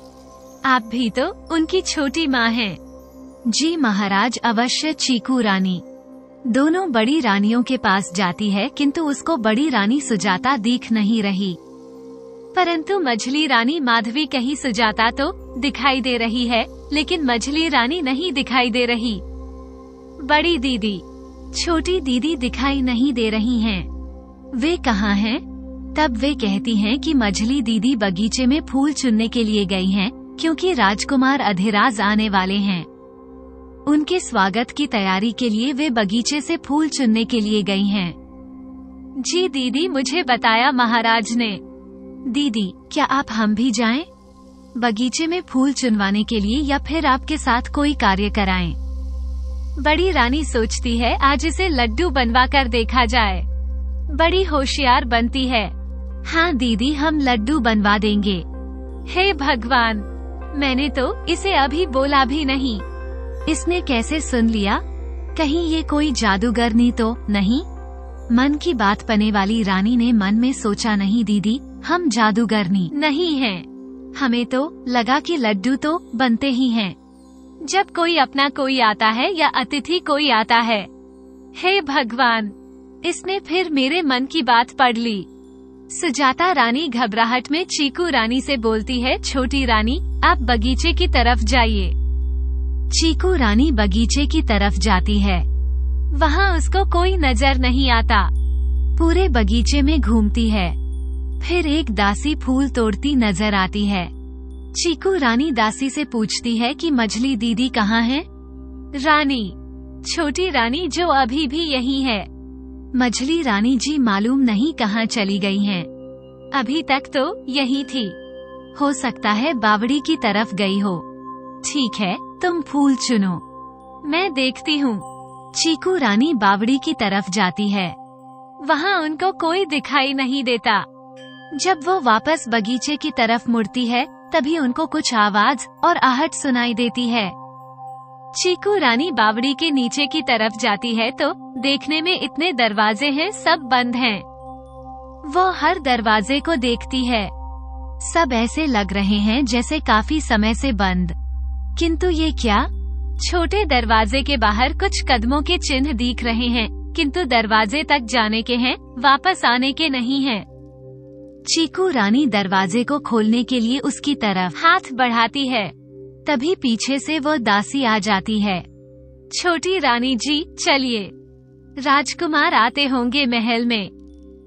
आप भी तो उनकी छोटी माँ हैं। जी महाराज, अवश्य। चीकू रानी दोनों बड़ी रानियों के पास जाती है, किंतु उसको बड़ी रानी सुजाता दिख नहीं रही। परंतु मझली रानी माधवी कहीं सुजाता तो दिखाई दे रही है, लेकिन मझली रानी नहीं दिखाई दे रही। बड़ी दीदी, छोटी दीदी दिखाई नहीं दे रही हैं। वे कहाँ हैं? तब वे कहती हैं कि मझली दीदी बगीचे में फूल चुनने के लिए गई हैं, क्योंकि राजकुमार अधिराज आने वाले हैं। उनके स्वागत की तैयारी के लिए वे बगीचे से फूल चुनने के लिए गई हैं। जी दीदी, मुझे बताया महाराज ने। दीदी, क्या हम भी जाएं? बगीचे में फूल चुनवाने के लिए, या फिर आपके साथ कोई कार्य कराएं? बड़ी रानी सोचती है आज इसे लड्डू बनवा कर देखा जाए। बड़ी होशियार बनती है। हाँ दीदी, हम लड्डू बनवा देंगे। हे भगवान, मैंने तो इसे अभी बोला भी नहीं। इसने कैसे सुन लिया? कहीं ये कोई जादूगरनी तो नहीं? मन की बात पने वाली रानी ने मन में सोचा, नहीं दीदी, हम जादूगरनी नहीं हैं। हमें तो लगा कि लड्डू तो बनते ही हैं जब कोई अपना कोई आता है या अतिथि कोई आता है। हे भगवान, इसने फिर मेरे मन की बात पढ़ ली। सुजाता रानी घबराहट में चीकू रानी से बोलती है, छोटी रानी, आप बगीचे की तरफ जाइए। चीकू रानी बगीचे की तरफ जाती है। वहाँ उसको कोई नजर नहीं आता। पूरे बगीचे में घूमती है। फिर एक दासी फूल तोड़ती नजर आती है। चीकू रानी दासी से पूछती है कि मझली दीदी कहाँ है? रानी, छोटी रानी जो अभी भी यही है। मझली रानी जी मालूम नहीं कहाँ चली गई हैं। अभी तक तो यही थी। हो सकता है बावड़ी की तरफ गई हो। ठीक है, तुम फूल चुनो, मैं देखती हूँ। चीकू रानी बावड़ी की तरफ जाती है। वहाँ उनको कोई दिखाई नहीं देता। जब वो वापस बगीचे की तरफ मुड़ती है, तभी उनको कुछ आवाज और आहट सुनाई देती है। चीकू रानी बावड़ी के नीचे की तरफ जाती है तो देखने में इतने दरवाजे हैं, सब बंद हैं। वो हर दरवाजे को देखती है। सब ऐसे लग रहे हैं जैसे काफी समय से बंद। किंतु ये क्या? छोटे दरवाजे के बाहर कुछ कदमों के चिन्ह दिख रहे हैं, किंतु दरवाजे तक जाने के हैं, वापस आने के नहीं हैं। चीकू रानी दरवाजे को खोलने के लिए उसकी तरफ हाथ बढ़ाती है। तभी पीछे से वो दासी आ जाती है। छोटी रानी जी, चलिए, राजकुमार आते होंगे महल में।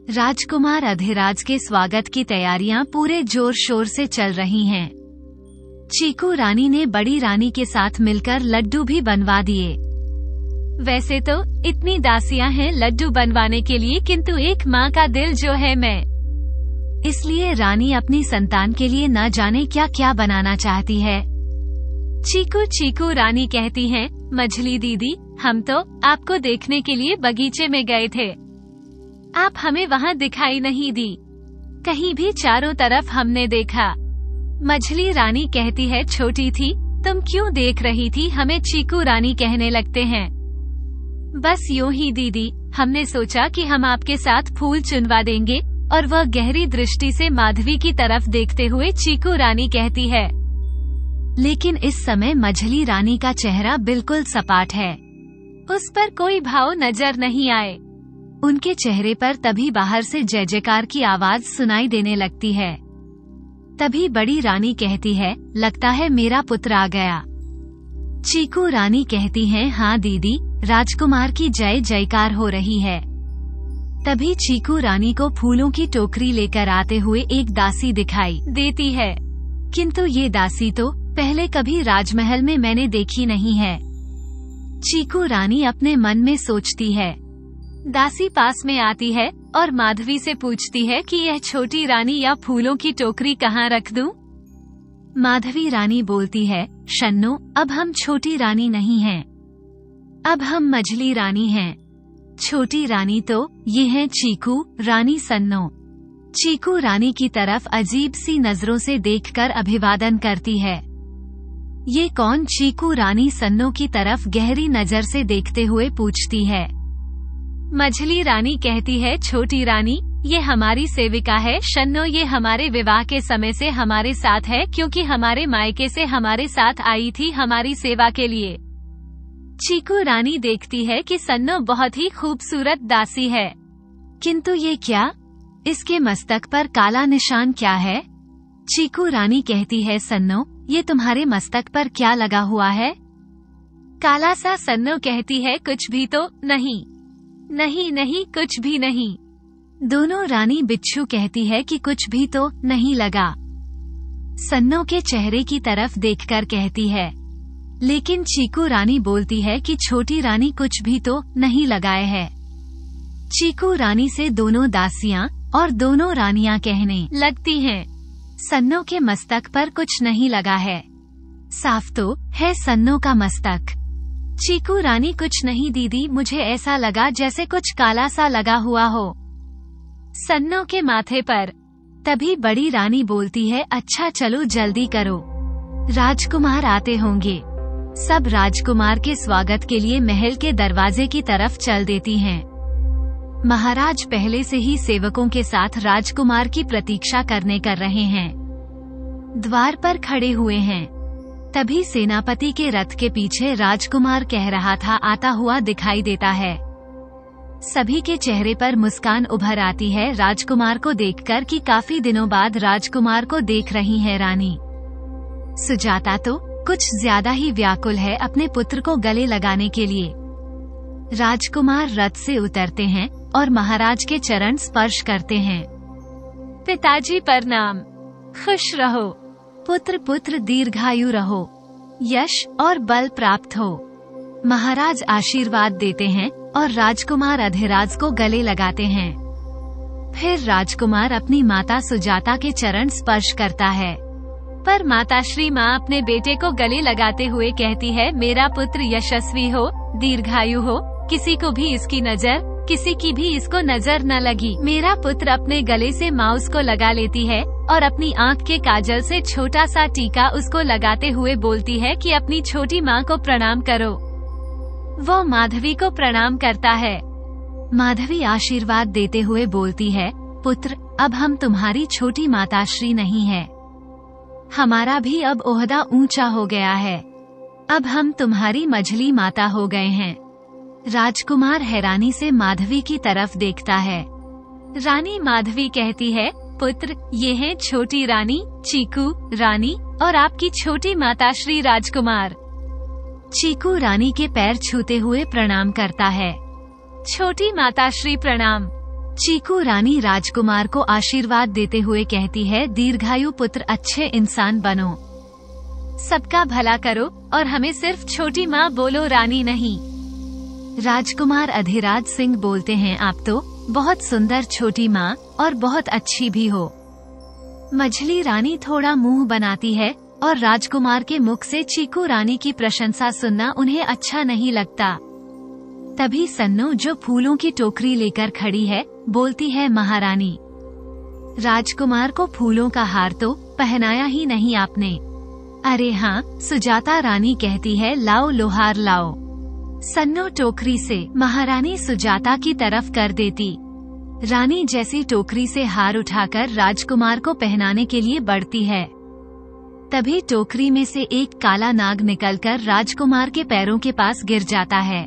राजकुमार अधिराज के स्वागत की तैयारियां पूरे जोर शोर से चल रही हैं। चीकू रानी ने बड़ी रानी के साथ मिलकर लड्डू भी बनवा दिए। वैसे तो इतनी दासियां हैं लड्डू बनवाने के लिए, किंतु एक माँ का दिल जो है मैं, इसलिए रानी अपनी संतान के लिए न जाने क्या क्या बनाना चाहती है। चीकू रानी कहती हैं, मझली दीदी, हम तो आपको देखने के लिए बगीचे में गए थे। आप हमें वहाँ दिखाई नहीं दी। कहीं भी चारों तरफ हमने देखा। मछली रानी कहती है, छोटी थी, तुम क्यों देख रही थी हमें? चीकू रानी कहने लगते हैं, बस यूं ही दीदी, हमने सोचा कि हम आपके साथ फूल चुनवा देंगे। और वह गहरी दृष्टि से माधवी की तरफ देखते हुए चीकू रानी कहती है। लेकिन इस समय मछली रानी का चेहरा बिल्कुल सपाट है, उस पर कोई भाव नजर नहीं आए। उनके चेहरे पर तभी बाहर से जय जयकार की आवाज सुनाई देने लगती है। तभी बड़ी रानी कहती है, लगता है मेरा पुत्र आ गया। चीकू रानी कहती हैं, हाँ दीदी, राजकुमार की जय जयकार हो रही है। तभी चीकू रानी को फूलों की टोकरी लेकर आते हुए एक दासी दिखाई देती है, किंतु ये दासी तो पहले कभी राजमहल में मैंने देखी नहीं है। चीकू रानी अपने मन में सोचती है। दासी पास में आती है और माधवी से पूछती है कि यह छोटी रानी या फूलों की टोकरी कहाँ रख दूं? माधवी रानी बोलती है, शन्नो, अब हम छोटी रानी नहीं हैं, अब हम मझली रानी हैं। छोटी रानी तो ये है चीकू रानी सन्नो। चीकू रानी की तरफ अजीब सी नजरों से देखकर अभिवादन करती है। ये कौन? चीकू रानी सन्नो की तरफ गहरी नजर से देखते हुए पूछती है। मझली रानी कहती है, छोटी रानी, ये हमारी सेविका है शन्नो, ये हमारे विवाह के समय से हमारे साथ है, क्योंकि हमारे मायके से हमारे साथ आई थी हमारी सेवा के लिए। चीकू रानी देखती है कि सन्नो बहुत ही खूबसूरत दासी है, किंतु ये क्या? इसके मस्तक पर काला निशान क्या है? चीकू रानी कहती है, सन्नो, ये तुम्हारे मस्तक पर क्या लगा हुआ है? काला सा? सन्नो कहती है, कुछ भी तो नहीं, नहीं नहीं, कुछ भी नहीं। दोनों रानी बिच्छू कहती है कि कुछ भी तो नहीं लगा। सन्नो के चेहरे की तरफ देखकर कहती है, लेकिन चीकू रानी बोलती है कि छोटी रानी कुछ भी तो नहीं लगाए है। चीकू रानी से दोनों दासियां और दोनों रानियां कहने लगती हैं, सन्नो के मस्तक पर कुछ नहीं लगा है, साफ तो है सन्नो का मस्तक। चीकू रानी, कुछ नहीं दीदी, मुझे ऐसा लगा जैसे कुछ काला सा लगा हुआ हो सन्नो के माथे पर। तभी बड़ी रानी बोलती है, अच्छा चलो जल्दी करो, राजकुमार आते होंगे। सब राजकुमार के स्वागत के लिए महल के दरवाजे की तरफ चल देती हैं। महाराज पहले से ही सेवकों के साथ राजकुमार की प्रतीक्षा करने कर रहे हैं, द्वार पर खड़े हुए हैं। तभी सेनापति के रथ के पीछे राजकुमार कह रहा था आता हुआ दिखाई देता है। सभी के चेहरे पर मुस्कान उभर आती है राजकुमार को देखकर कि काफी दिनों बाद राजकुमार को देख रही है रानी। सुजाता तो कुछ ज्यादा ही व्याकुल है अपने पुत्र को गले लगाने के लिए। राजकुमार रथ से उतरते हैं और महाराज के चरण स्पर्श करते हैं। पिताजी प्रणाम, खुश रहो, पुत्र पुत्र दीर्घायु रहो, यश और बल प्राप्त हो। महाराज आशीर्वाद देते हैं और राजकुमार अधिराज को गले लगाते हैं। फिर राजकुमार अपनी माता सुजाता के चरण स्पर्श करता है, पर माताश्री माँ अपने बेटे को गले लगाते हुए कहती है, मेरा पुत्र यशस्वी हो, दीर्घायु हो, किसी को भी इसकी नजर, किसी की भी इसको नजर न लगी। मेरा पुत्र अपने गले से माउस को लगा लेती है और अपनी आँख के काजल से छोटा सा टीका उसको लगाते हुए बोलती है कि अपनी छोटी माँ को प्रणाम करो। वो माधवी को प्रणाम करता है। माधवी आशीर्वाद देते हुए बोलती है, पुत्र, अब हम तुम्हारी छोटी माताश्री नहीं है, हमारा भी अब ओहदा ऊंचा हो गया है, अब हम तुम्हारी मझली माता हो गए हैं। राजकुमार हैरानी से माधवी की तरफ देखता है। रानी माधवी कहती है, पुत्र, ये है छोटी रानी चीकू रानी और आपकी छोटी माता श्री राजकुमार। चीकू रानी के पैर छूते हुए प्रणाम करता है। छोटी माता श्री प्रणाम। चीकू रानी राजकुमार को आशीर्वाद देते हुए कहती है, दीर्घायु पुत्र, अच्छे इंसान बनो, सबका भला करो और हमें सिर्फ छोटी माँ बोलो, रानी नहीं। राजकुमार अधिराज सिंह बोलते हैं, आप तो बहुत सुंदर छोटी माँ और बहुत अच्छी भी हो। मझली रानी थोड़ा मुंह बनाती है और राजकुमार के मुख से चीकू रानी की प्रशंसा सुनना उन्हें अच्छा नहीं लगता। तभी सन्नो, जो फूलों की टोकरी लेकर खड़ी है, बोलती है, महारानी, राजकुमार को फूलों का हार तो पहनाया ही नहीं आपने। अरे हाँ, सुजाता रानी कहती है, लाओ लोहार लाओ। सन्नो टोकरी से महारानी सुजाता की तरफ कर देती। रानी जैसी टोकरी से हार उठाकर राजकुमार को पहनाने के लिए बढ़ती है, तभी टोकरी में से एक काला नाग निकलकर राजकुमार के पैरों के पास गिर जाता है।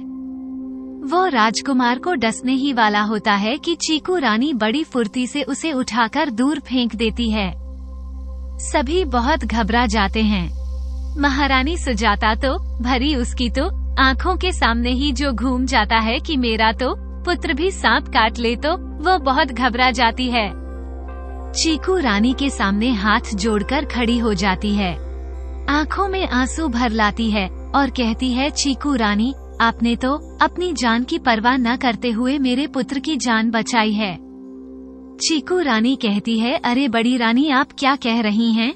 वो राजकुमार को डसने ही वाला होता है कि चीकू रानी बड़ी फुर्ती से उसे उठाकर दूर फेंक देती है। सभी बहुत घबरा जाते हैं। महारानी सुजाता तो भरी उसकी तो आंखों के सामने ही जो घूम जाता है कि मेरा तो पुत्र भी सांप काट ले, तो वो बहुत घबरा जाती है। चीकू रानी के सामने हाथ जोड़कर खड़ी हो जाती है, आंखों में आंसू भर लाती है और कहती है, चीकू रानी, आपने तो अपनी जान की परवाह न करते हुए मेरे पुत्र की जान बचाई है। चीकू रानी कहती है, अरे बड़ी रानी, आप क्या कह रही हैं?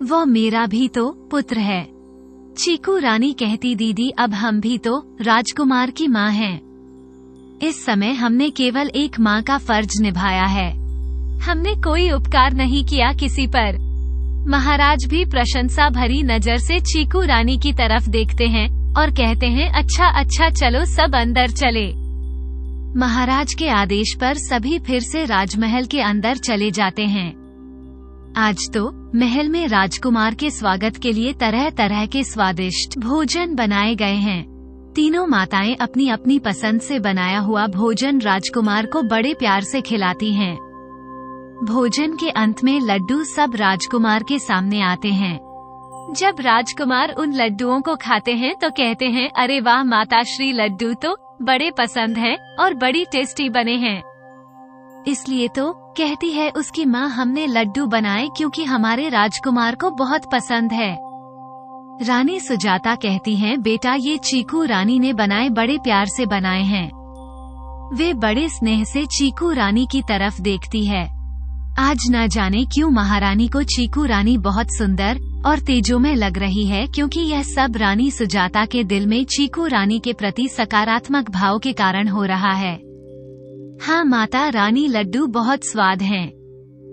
वो मेरा भी तो पुत्र है। चीकू रानी कहती, दीदी, अब हम भी तो राजकुमार की माँ हैं। इस समय हमने केवल एक माँ का फर्ज निभाया है, हमने कोई उपकार नहीं किया किसी पर। महाराज भी प्रशंसा भरी नजर से चीकू रानी की तरफ देखते हैं और कहते हैं, अच्छा अच्छा, चलो सब अंदर चले। महाराज के आदेश पर सभी फिर से राजमहल के अंदर चले जाते हैं। आज तो महल में राजकुमार के स्वागत के लिए तरह तरह के स्वादिष्ट भोजन बनाए गए हैं। तीनों माताएं अपनी अपनी पसंद से बनाया हुआ भोजन राजकुमार को बड़े प्यार से खिलाती हैं। भोजन के अंत में लड्डू सब राजकुमार के सामने आते हैं। जब राजकुमार उन लड्डुओं को खाते हैं तो कहते हैं, अरे वाह माता श्री, लड्डू तो बड़े पसंद हैं और बड़ी टेस्टी बने हैं। इसलिए तो कहती है उसकी माँ, हमने लड्डू बनाए क्योंकि हमारे राजकुमार को बहुत पसंद है। रानी सुजाता कहती हैं, बेटा, ये चीकू रानी ने बनाए, बड़े प्यार से बनाए हैं। वे बड़े स्नेह से चीकू रानी की तरफ देखती है। आज न जाने क्यों महारानी को चीकू रानी बहुत सुंदर और तेजोमय लग रही है, क्योंकि यह सब रानी सुजाता के दिल में चीकू रानी के प्रति सकारात्मक भाव के कारण हो रहा है। हाँ माता रानी, लड्डू बहुत स्वाद हैं।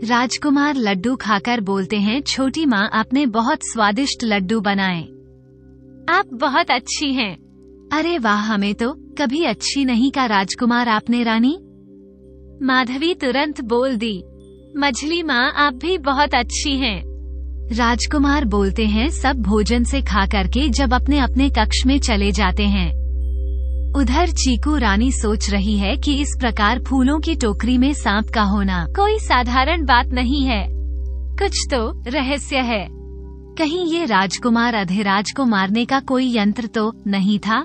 राजकुमार लड्डू खाकर बोलते हैं, छोटी माँ, आपने बहुत स्वादिष्ट लड्डू बनाए, आप बहुत अच्छी हैं। अरे वाह, हमें तो कभी अच्छी नहीं कहा राजकुमार आपने रानी। माधवी तुरंत बोल दी, मझली माँ, आप भी बहुत अच्छी हैं। राजकुमार बोलते हैं, सब भोजन से खा करके जब अपने अपने कक्ष में चले जाते हैं। उधर चीकू रानी सोच रही है कि इस प्रकार फूलों की टोकरी में सांप का होना कोई साधारण बात नहीं है, कुछ तो रहस्य है। कहीं ये राजकुमार अधिराज को मारने का कोई यंत्र तो नहीं था।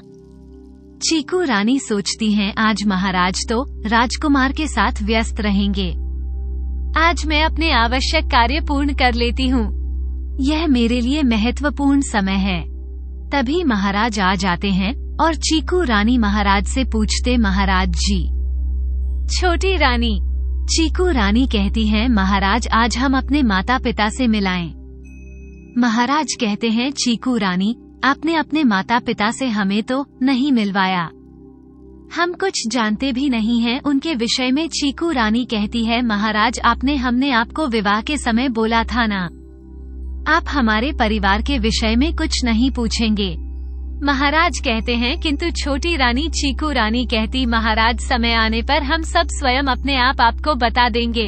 चीकू रानी सोचती हैं, आज महाराज तो राजकुमार के साथ व्यस्त रहेंगे, आज मैं अपने आवश्यक कार्य पूर्ण कर लेती हूँ, यह मेरे लिए महत्वपूर्ण समय है। तभी महाराज आ जाते हैं और चीकू रानी महाराज से पूछते, महाराज जी। छोटी रानी चीकू रानी कहती हैं, महाराज, आज हम अपने माता पिता से मिलाएं। महाराज कहते हैं, चीकू रानी, आपने अपने माता पिता से हमें तो नहीं मिलवाया, हम कुछ जानते भी नहीं हैं उनके विषय में। चीकू रानी कहती है, महाराज, हमने आपको विवाह के समय बोला था ना, आप हमारे परिवार के विषय में कुछ नहीं पूछेंगे। महाराज कहते हैं, किंतु छोटी रानी चीकू रानी कहती, महाराज, समय आने पर हम सब स्वयं अपने आप आपको बता देंगे।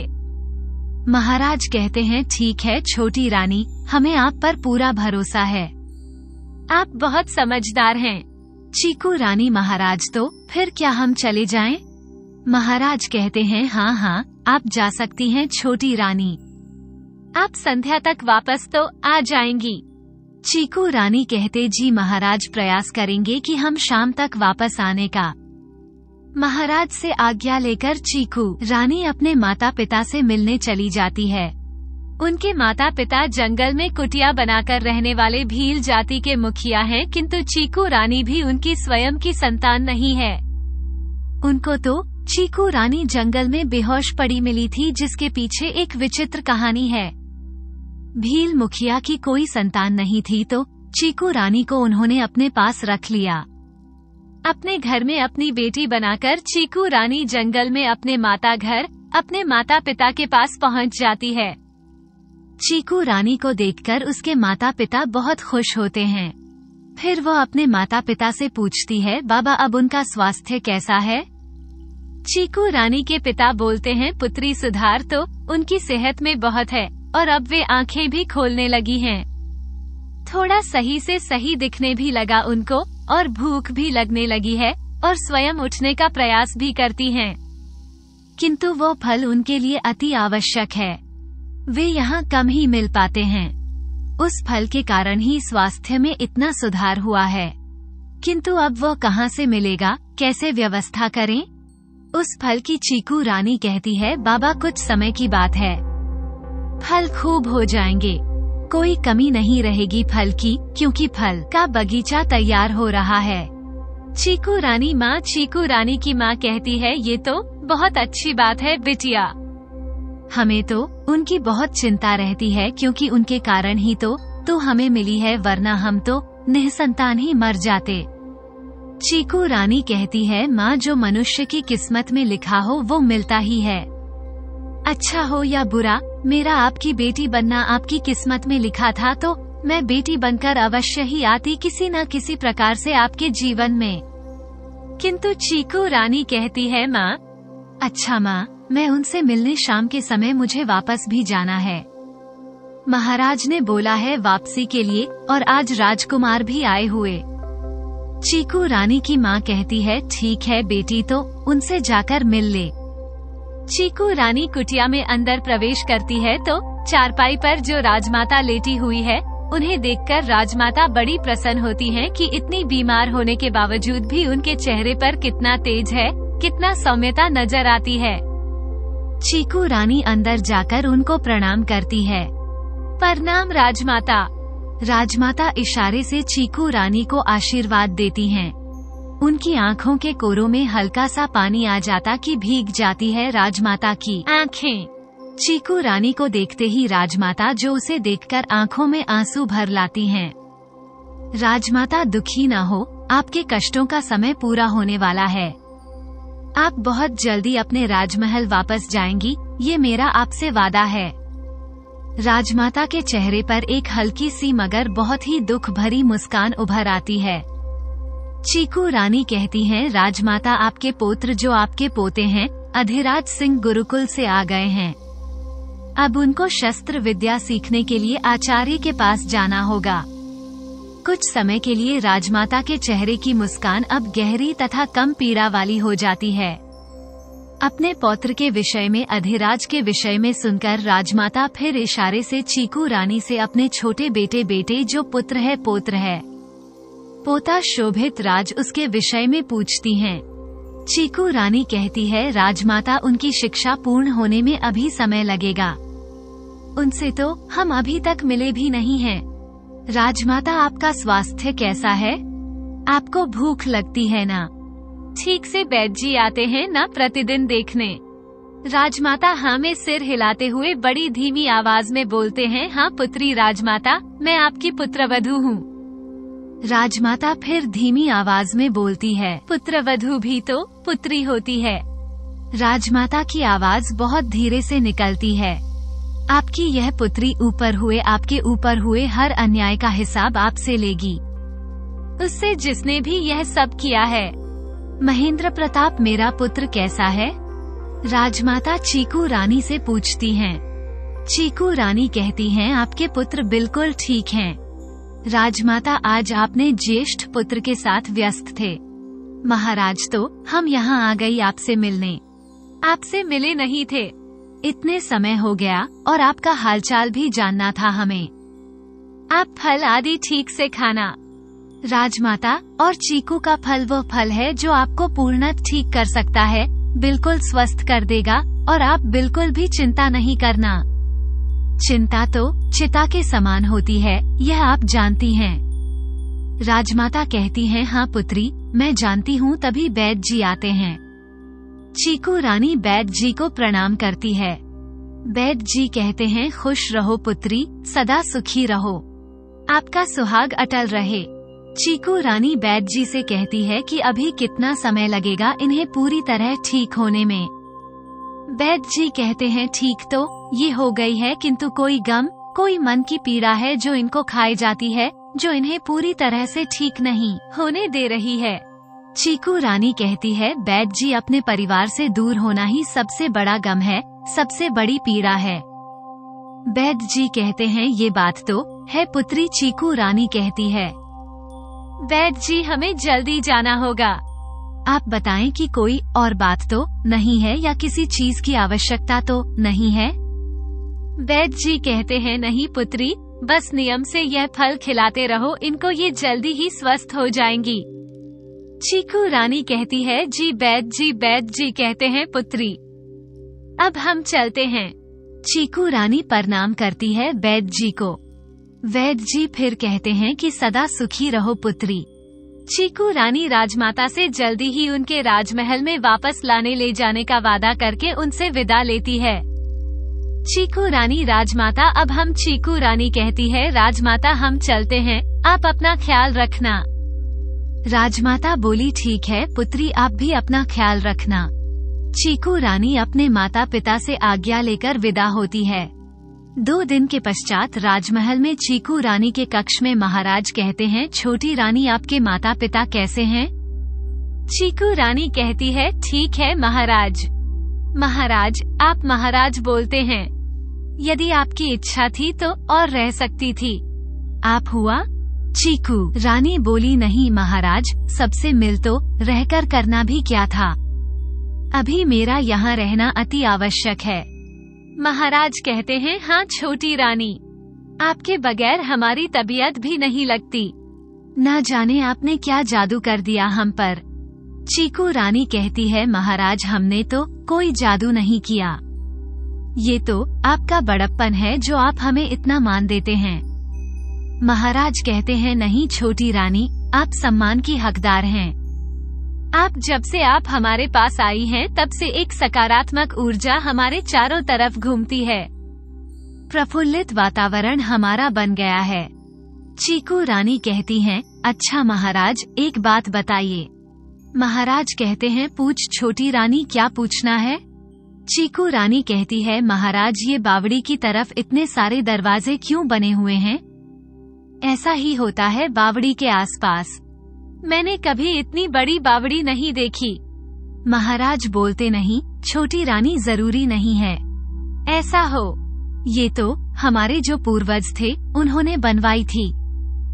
महाराज कहते हैं, ठीक है छोटी रानी, हमें आप पर पूरा भरोसा है, आप बहुत समझदार हैं। चीकू रानी, महाराज, तो फिर क्या हम चले जाएं? महाराज कहते हैं, हाँ हाँ, आप जा सकती हैं छोटी रानी, आप संध्या तक वापस तो आ जाएंगी। चीकू रानी कहते, जी महाराज, प्रयास करेंगे कि हम शाम तक वापस आने का। महाराज से आज्ञा लेकर चीकू रानी अपने माता पिता से मिलने चली जाती है। उनके माता पिता जंगल में कुटिया बनाकर रहने वाले भील जाति के मुखिया हैं, किंतु चीकू रानी भी उनकी स्वयं की संतान नहीं है। उनको तो चीकू रानी जंगल में बेहोश पड़ी मिली थी, जिसके पीछे एक विचित्र कहानी है। भील मुखिया की कोई संतान नहीं थी, तो चीकू रानी को उन्होंने अपने पास रख लिया। अपने घर में अपनी बेटी बनाकर चीकू रानी जंगल में अपने माता घर, अपने माता पिता के पास पहुंच जाती है। चीकू रानी को देखकर उसके माता पिता बहुत खुश होते हैं। फिर वो अपने माता पिता से पूछती है, बाबा अब उनका स्वास्थ्य कैसा है? चीकू रानी के पिता बोलते हैं, पुत्री सुधार तो उनकी सेहत में बहुत है और अब वे आंखें भी खोलने लगी हैं। थोड़ा सही से सही दिखने भी लगा उनको और भूख भी लगने लगी है और स्वयं उठने का प्रयास भी करती हैं। किंतु वो फल उनके लिए अति आवश्यक है, वे यहाँ कम ही मिल पाते हैं। उस फल के कारण ही स्वास्थ्य में इतना सुधार हुआ है, किंतु अब वो कहाँ से मिलेगा, कैसे व्यवस्था करें? उस फल की चीकू रानी कहती है, बाबा कुछ समय की बात है, फल खूब हो जाएंगे, कोई कमी नहीं रहेगी फल की, क्योंकि फल का बगीचा तैयार हो रहा है। चीकू रानी की माँ कहती है, ये तो बहुत अच्छी बात है बिटिया, हमें तो उनकी बहुत चिंता रहती है, क्योंकि उनके कारण ही तो हमें मिली है, वरना हम तो निःसंतान ही मर जाते। चीकू रानी कहती है, माँ जो मनुष्य की किस्मत में लिखा हो वो मिलता ही है, अच्छा हो या बुरा, मेरा आपकी बेटी बनना आपकी किस्मत में लिखा था, तो मैं बेटी बनकर अवश्य ही आती किसी न किसी प्रकार से आपके जीवन में। किंतु चीकू रानी कहती है, माँ अच्छा माँ, मैं उनसे मिलने शाम के समय मुझे वापस भी जाना है, महाराज ने बोला है वापसी के लिए और आज राजकुमार भी आए हुए। चीकू रानी की माँ कहती है, ठीक है बेटी, तो उनसे जाकर मिल ले। चीकू रानी कुटिया में अंदर प्रवेश करती है तो चारपाई पर जो राजमाता लेटी हुई है उन्हें देखकर राजमाता बड़ी प्रसन्न होती हैं कि इतनी बीमार होने के बावजूद भी उनके चेहरे पर कितना तेज है, कितना सौम्यता नजर आती है। चीकू रानी अंदर जाकर उनको प्रणाम करती है। प्रणाम राजमाता। राजमाता इशारे से चीकू रानी को आशीर्वाद देती हैं। उनकी आँखों के कोरों में हल्का सा पानी आ जाता कि भीग जाती है राजमाता की आँखें। चीकू रानी को देखते ही राजमाता जो उसे देखकर आँखों में आंसू भर लाती हैं। राजमाता दुखी न हो, आपके कष्टों का समय पूरा होने वाला है, आप बहुत जल्दी अपने राजमहल वापस जाएंगी, ये मेरा आपसे वादा है। राजमाता के चेहरे पर एक हल्की सी मगर बहुत ही दुख भरी मुस्कान उभर आती है। चीकू रानी कहती हैं, राजमाता आपके पुत्र जो आपके पोते हैं अधिराज सिंह गुरुकुल से आ गए हैं, अब उनको शस्त्र विद्या सीखने के लिए आचार्य के पास जाना होगा। कुछ समय के लिए राजमाता के चेहरे की मुस्कान अब गहरी तथा कम पीड़ा वाली हो जाती है। अपने पौत्र के विषय में, अधिराज के विषय में सुनकर राजमाता फिर इशारे से चीकू रानी से अपने छोटे बेटे जो पुत्र है पौत्र है पोता शोभित राज उसके विषय में पूछती हैं। चीकू रानी कहती है, राजमाता उनकी शिक्षा पूर्ण होने में अभी समय लगेगा, उनसे तो हम अभी तक मिले भी नहीं हैं। राजमाता आपका स्वास्थ्य कैसा है, आपको भूख लगती है ना? ठीक से वैद्य जी आते हैं ना प्रतिदिन देखने? राजमाता हाँ में सिर हिलाते हुए बड़ी धीमी आवाज में बोलते हैं, हाँ पुत्री राजमाता, मैं आपकी पुत्रवधू हूँ। राजमाता फिर धीमी आवाज में बोलती है, पुत्रवधू भी तो पुत्री होती है। राजमाता की आवाज बहुत धीरे से निकलती है। आपकी यह पुत्री आपके ऊपर हुए हर अन्याय का हिसाब आपसे लेगी, उससे जिसने भी यह सब किया है। महेंद्र प्रताप मेरा पुत्र कैसा है? राजमाता चीकू रानी से पूछती हैं। चीकू रानी कहती हैं, आपके पुत्र बिल्कुल ठीक हैं। राजमाता आज आपने ज्येष्ठ पुत्र के साथ व्यस्त थे। महाराज तो हम यहाँ आ गई आपसे मिलने, आपसे मिले नहीं थे, इतने समय हो गया और आपका हालचाल भी जानना था हमें। आप फल आदि ठीक से खाना। राजमाता, और चीकू का फल वो फल है जो आपको पूर्णतः ठीक कर सकता है, बिल्कुल स्वस्थ कर देगा, और आप बिल्कुल भी चिंता नहीं करना। चिंता तो चिता के समान होती है, यह आप जानती हैं। राजमाता कहती हैं, हाँ पुत्री, मैं जानती हूँ, तभी वैद्य जी आते हैं। चीकू रानी वैद्य जी को प्रणाम करती है। वैद्य जी कहते हैं, खुश रहो पुत्री, सदा सुखी रहो, आपका सुहाग अटल रहे। चीकू रानी बैद जी से कहती है कि अभी कितना समय लगेगा इन्हें पूरी तरह ठीक होने में। बैद जी कहते हैं ठीक तो ये हो गई है, किंतु कोई गम, कोई मन की पीड़ा है जो इनको खाई जाती है, जो इन्हें पूरी तरह से ठीक नहीं होने दे रही है। चीकू रानी कहती है बैद जी अपने परिवार से दूर होना ही सबसे बड़ा गम है, सबसे बड़ी पीड़ा है। बैद जी कहते हैं ये बात तो है पुत्री। चीकू रानी कहती है बैद जी हमें जल्दी जाना होगा, आप बताएं कि कोई और बात तो नहीं है या किसी चीज की आवश्यकता तो नहीं है। बैद जी कहते हैं नहीं पुत्री, बस नियम से यह फल खिलाते रहो, इनको ये जल्दी ही स्वस्थ हो जाएंगी। चीकू रानी कहती है जी बैद जी। बैद जी कहते हैं पुत्री अब हम चलते हैं। चीकू रानी प्रणाम करती है बैद जी को। वैद जी फिर कहते हैं कि सदा सुखी रहो पुत्री। चीकू रानी राजमाता से जल्दी ही उनके राजमहल में वापस लाने ले जाने का वादा करके उनसे विदा लेती है। चीकू रानी राजमाता अब हम। चीकू रानी कहती है राजमाता हम चलते हैं, आप अपना ख्याल रखना। राजमाता बोली ठीक है पुत्री, आप भी अपना ख्याल रखना। चीकू रानी अपने माता पिता से आज्ञा लेकर विदा होती है। 2 दिन के पश्चात राजमहल में चीकू रानी के कक्ष में महाराज कहते हैं छोटी रानी आपके माता पिता कैसे हैं? चीकू रानी कहती है ठीक है महाराज। महाराज आप महाराज बोलते हैं, यदि आपकी इच्छा थी तो और रह सकती थी, आप हुआ? चीकू रानी बोली नहीं महाराज, सबसे मिल तो रहकर करना भी क्या था, अभी मेरा यहाँ रहना अति आवश्यक है। महाराज कहते हैं हाँ छोटी रानी, आपके बगैर हमारी तबीयत भी नहीं लगती, न जाने आपने क्या जादू कर दिया हम पर। चीकू रानी कहती है महाराज हमने तो कोई जादू नहीं किया, ये तो आपका बड़प्पन है जो आप हमें इतना मान देते हैं। महाराज कहते हैं नहीं छोटी रानी, आप सम्मान की हकदार हैं। आप जब से आप हमारे पास आई हैं तब से एक सकारात्मक ऊर्जा हमारे चारों तरफ घूमती है, प्रफुल्लित वातावरण हमारा बन गया है। चीकू रानी कहती हैं अच्छा महाराज एक बात बताइए। महाराज कहते हैं पूछ छोटी रानी, क्या पूछना है? चीकू रानी कहती है महाराज ये बावड़ी की तरफ इतने सारे दरवाजे क्यों बने हुए हैं? ऐसा ही होता है बावड़ी के आसपास, मैंने कभी इतनी बड़ी बावड़ी नहीं देखी। महाराज बोलते नहीं छोटी रानी, जरूरी नहीं है ऐसा हो, ये तो हमारे जो पूर्वज थे उन्होंने बनवाई थी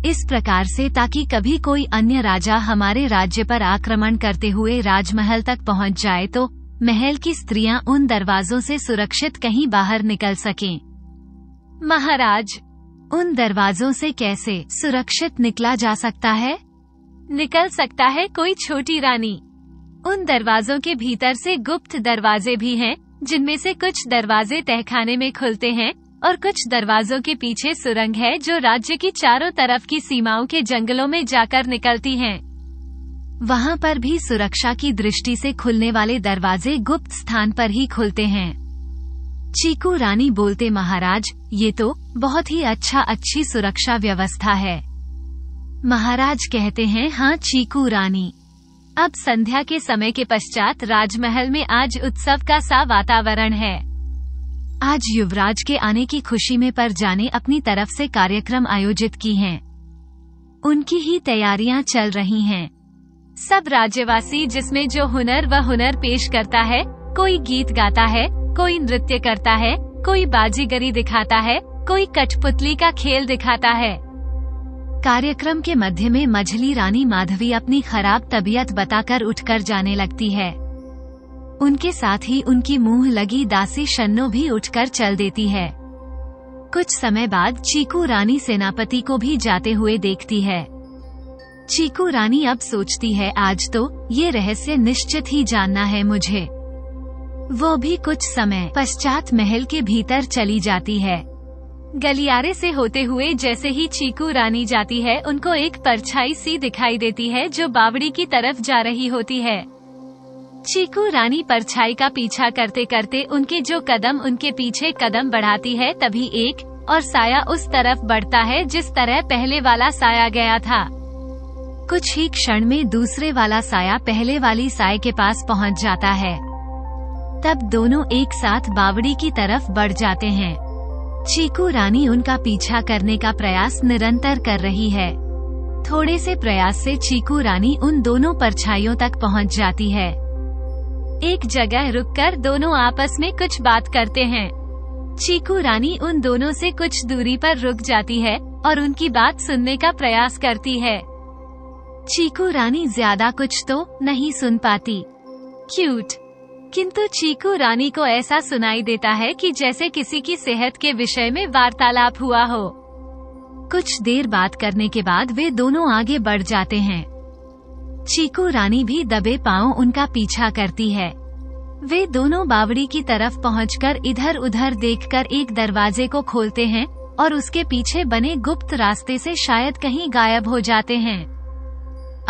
इस प्रकार से ताकि कभी कोई अन्य राजा हमारे राज्य पर आक्रमण करते हुए राजमहल तक पहुंच जाए तो महल की स्त्रियां उन दरवाजों से सुरक्षित कहीं बाहर निकल सकें। महाराज उन दरवाजों से कैसे सुरक्षित निकला जा सकता है? निकल सकता है कोई छोटी रानी, उन दरवाजों के भीतर से गुप्त दरवाजे भी हैं, जिनमें से कुछ दरवाजे तहखाने में खुलते हैं और कुछ दरवाजों के पीछे सुरंग है जो राज्य की चारों तरफ की सीमाओं के जंगलों में जाकर निकलती हैं। वहाँ पर भी सुरक्षा की दृष्टि से खुलने वाले दरवाजे गुप्त स्थान पर ही खुलते हैं। चीकू रानी बोलते महाराज ये तो बहुत ही अच्छी सुरक्षा व्यवस्था है। महाराज कहते हैं हाँ चीकू रानी। अब संध्या के समय के पश्चात राजमहल में आज उत्सव का सा वातावरण है। आज युवराज के आने की खुशी में प्रजा ने अपनी तरफ से कार्यक्रम आयोजित की हैं। उनकी ही तैयारियां चल रही हैं। सब राज्यवासी जिसमें जो हुनर व हुनर पेश करता है, कोई गीत गाता है, कोई नृत्य करता है, कोई बाजीगरी दिखाता है, कोई कठपुतली का खेल दिखाता है। कार्यक्रम के मध्य में मझली रानी माधवी अपनी खराब तबीयत बताकर उठकर जाने लगती है। उनके साथ ही उनकी मुंह लगी दासी शन्नो भी उठकर चल देती है। कुछ समय बाद चीकू रानी सेनापति को भी जाते हुए देखती है। चीकू रानी अब सोचती है आज तो ये रहस्य निश्चित ही जानना है मुझे। वो भी कुछ समय पश्चात महल के भीतर चली जाती है। गलियारे से होते हुए जैसे ही चीकू रानी जाती है, उनको एक परछाई सी दिखाई देती है जो बावड़ी की तरफ जा रही होती है। चीकू रानी परछाई का पीछा करते करते उनके जो कदम उनके पीछे कदम बढ़ाती है, तभी एक और साया उस तरफ बढ़ता है जिस तरह पहले वाला साया गया था। कुछ ही क्षण में दूसरे वाला साया पहले वाली साए के पास पहुंच जाता है। तब दोनों एक साथ बावड़ी की तरफ बढ़ जाते हैं। चीकू रानी उनका पीछा करने का प्रयास निरंतर कर रही है। थोड़े से प्रयास से चीकू रानी उन दोनों परछाइयों तक पहुंच जाती है। एक जगह रुककर दोनों आपस में कुछ बात करते हैं। चीकू रानी उन दोनों से कुछ दूरी पर रुक जाती है और उनकी बात सुनने का प्रयास करती है। चीकू रानी ज्यादा कुछ तो नहीं सुन पाती, क्यूट, किंतु चीकू रानी को ऐसा सुनाई देता है कि जैसे किसी की सेहत के विषय में वार्तालाप हुआ हो। कुछ देर बात करने के बाद वे दोनों आगे बढ़ जाते हैं। चीकू रानी भी दबे पांव उनका पीछा करती है। वे दोनों बावड़ी की तरफ पहुंचकर इधर उधर देखकर एक दरवाजे को खोलते हैं और उसके पीछे बने गुप्त रास्ते से शायद कहीं गायब हो जाते हैं।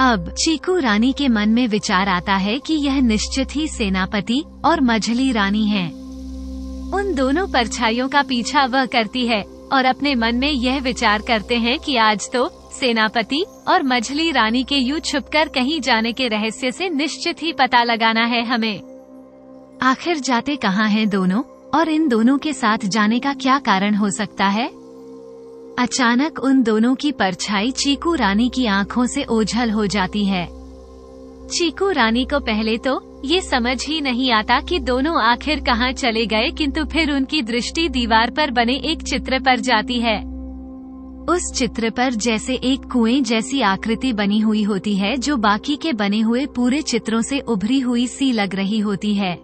अब चीकू रानी के मन में विचार आता है कि यह निश्चित ही सेनापति और मझली रानी हैं। उन दोनों परछाइयों का पीछा वह करती है और अपने मन में यह विचार करते हैं कि आज तो सेनापति और मझली रानी के यूं छुपकर कहीं जाने के रहस्य से निश्चित ही पता लगाना है हमें। आखिर जाते कहाँ हैं दोनों और इन दोनों के साथ जाने का क्या कारण हो सकता है? अचानक उन दोनों की परछाई चीकू रानी की आंखों से ओझल हो जाती है। चीकू रानी को पहले तो ये समझ ही नहीं आता कि दोनों आखिर कहाँ चले गए, किंतु फिर उनकी दृष्टि दीवार पर बने एक चित्र पर जाती है। उस चित्र पर जैसे एक कुएं जैसी आकृति बनी हुई होती है जो बाकी के बने हुए पूरे चित्रों से उभरी हुई सी लग रही होती है।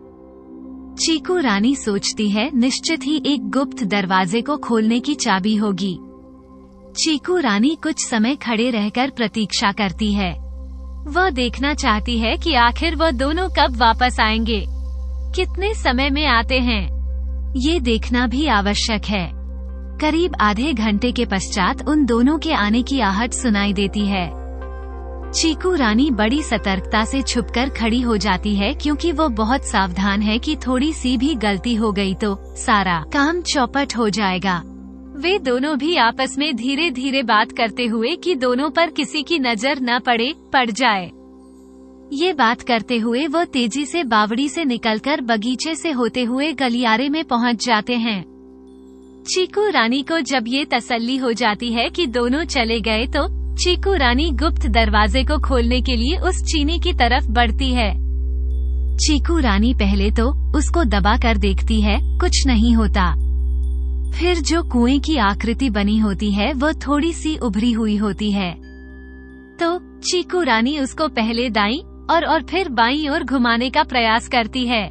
चीकू रानी सोचती है निश्चित ही एक गुप्त दरवाजे को खोलने की चाबी होगी। चीकू रानी कुछ समय खड़े रहकर प्रतीक्षा करती है। वह देखना चाहती है कि आखिर वह दोनों कब वापस आएंगे, कितने समय में आते हैं, ये देखना भी आवश्यक है। करीब आधे घंटे के पश्चात उन दोनों के आने की आहट सुनाई देती है। चीकू रानी बड़ी सतर्कता से छुपकर खड़ी हो जाती है क्योंकि वो बहुत सावधान है कि थोड़ी सी भी गलती हो गई तो सारा काम चौपट हो जाएगा। वे दोनों भी आपस में धीरे धीरे बात करते हुए कि दोनों पर किसी की नजर न पड़ जाए। ये बात करते हुए वो तेजी से बावड़ी से निकलकर बगीचे से होते हुए गलियारे में पहुंच जाते हैं। चीकू रानी को जब ये तसल्ली हो जाती है कि दोनों चले गए तो चीकू रानी गुप्त दरवाजे को खोलने के लिए उस चीनी की तरफ बढ़ती है। चीकू रानी पहले तो उसको दबा कर देखती है, कुछ नहीं होता। फिर जो कुएं की आकृति बनी होती है वो थोड़ी सी उभरी हुई होती है, तो चीकू रानी उसको पहले दाईं और फिर बाईं ओर घुमाने का प्रयास करती है।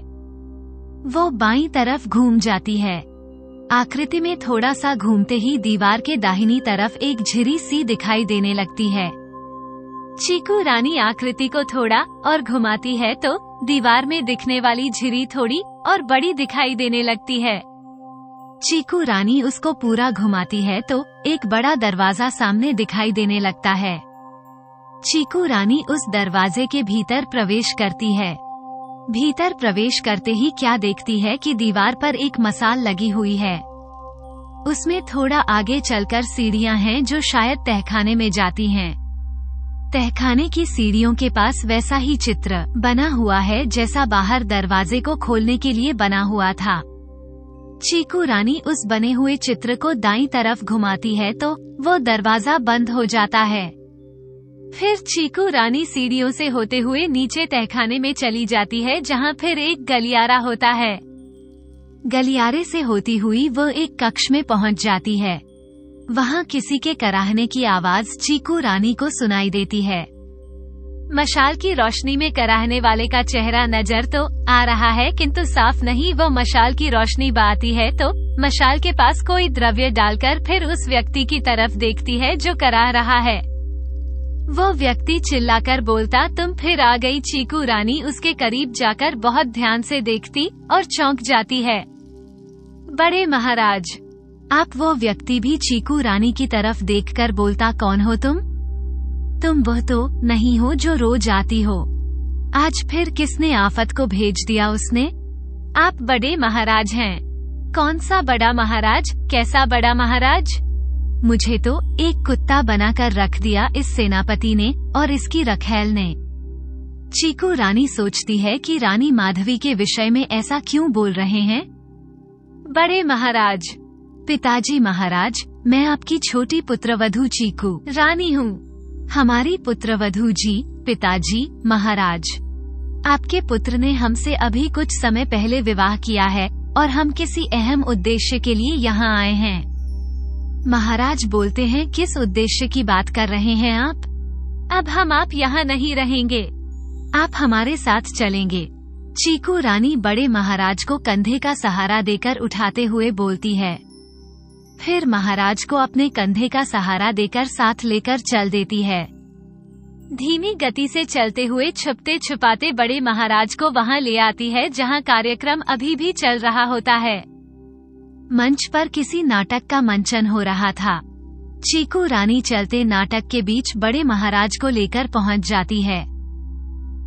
वो बाईं तरफ घूम जाती है। आकृति में थोड़ा सा घूमते ही दीवार के दाहिनी तरफ एक झिरी सी दिखाई देने लगती है। चीकू रानी आकृति को थोड़ा और घुमाती है तो दीवार में दिखने वाली झिरी थोड़ी और बड़ी दिखाई देने लगती है। चीकू रानी उसको पूरा घुमाती है तो एक बड़ा दरवाजा सामने दिखाई देने लगता है। चीकू रानी उस दरवाजे के भीतर प्रवेश करती है। भीतर प्रवेश करते ही क्या देखती है कि दीवार पर एक मसाल लगी हुई है। उसमें थोड़ा आगे चलकर सीढ़ियां हैं जो शायद तहखाने में जाती हैं। तहखाने की सीढ़ियों के पास वैसा ही चित्र बना हुआ है जैसा बाहर दरवाजे को खोलने के लिए बना हुआ था। चीकू रानी उस बने हुए चित्र को दाईं तरफ घुमाती है तो वो दरवाजा बंद हो जाता है। फिर चीकू रानी सीढ़ियों से होते हुए नीचे तहखाने में चली जाती है जहाँ फिर एक गलियारा होता है। गलियारे से होती हुई वो एक कक्ष में पहुँच जाती है। वहाँ किसी के कराहने की आवाज चीकू रानी को सुनाई देती है। मशाल की रोशनी में कराहने वाले का चेहरा नजर तो आ रहा है किंतु साफ नहीं। वो मशाल की रोशनी आती है तो मशाल के पास कोई द्रव्य डालकर फिर उस व्यक्ति की तरफ देखती है जो कराह रहा है। वो व्यक्ति चिल्लाकर बोलता, तुम फिर आ गई। चीकू रानी उसके करीब जाकर बहुत ध्यान से देखती और चौंक जाती है। बड़े महाराज। आप। वो व्यक्ति भी चीकू रानी की तरफ देखकर बोलता, कौन हो तुम? तुम वह तो नहीं हो जो रोज आती हो। आज फिर किसने आफत को भेज दिया उसने? आप बड़े महाराज हैं। कौन सा बड़ा महाराज? कैसा बड़ा महाराज? मुझे तो एक कुत्ता बनाकर रख दिया इस सेनापति ने और इसकी रखैल ने। चीकू रानी सोचती है कि रानी माधवी के विषय में ऐसा क्यों बोल रहे हैं। बड़े महाराज, पिताजी महाराज, मैं आपकी छोटी पुत्रवधू चीकू रानी हूँ। हमारी पुत्रवधू जी, पिताजी महाराज, आपके पुत्र ने हमसे अभी कुछ समय पहले विवाह किया है और हम किसी अहम उद्देश्य के लिए यहाँ आए हैं। महाराज बोलते हैं, किस उद्देश्य की बात कर रहे हैं आप? अब हम आप यहाँ नहीं रहेंगे, आप हमारे साथ चलेंगे। चीकू रानी बड़े महाराज को कंधे का सहारा देकर उठाते हुए बोलती है। फिर महाराज को अपने कंधे का सहारा देकर साथ लेकर चल देती है। धीमी गति से चलते हुए छुपते छुपाते बड़े महाराज को वहां ले आती है जहां कार्यक्रम अभी भी चल रहा होता है। मंच पर किसी नाटक का मंचन हो रहा था। चीकू रानी चलते नाटक के बीच बड़े महाराज को लेकर पहुंच जाती है।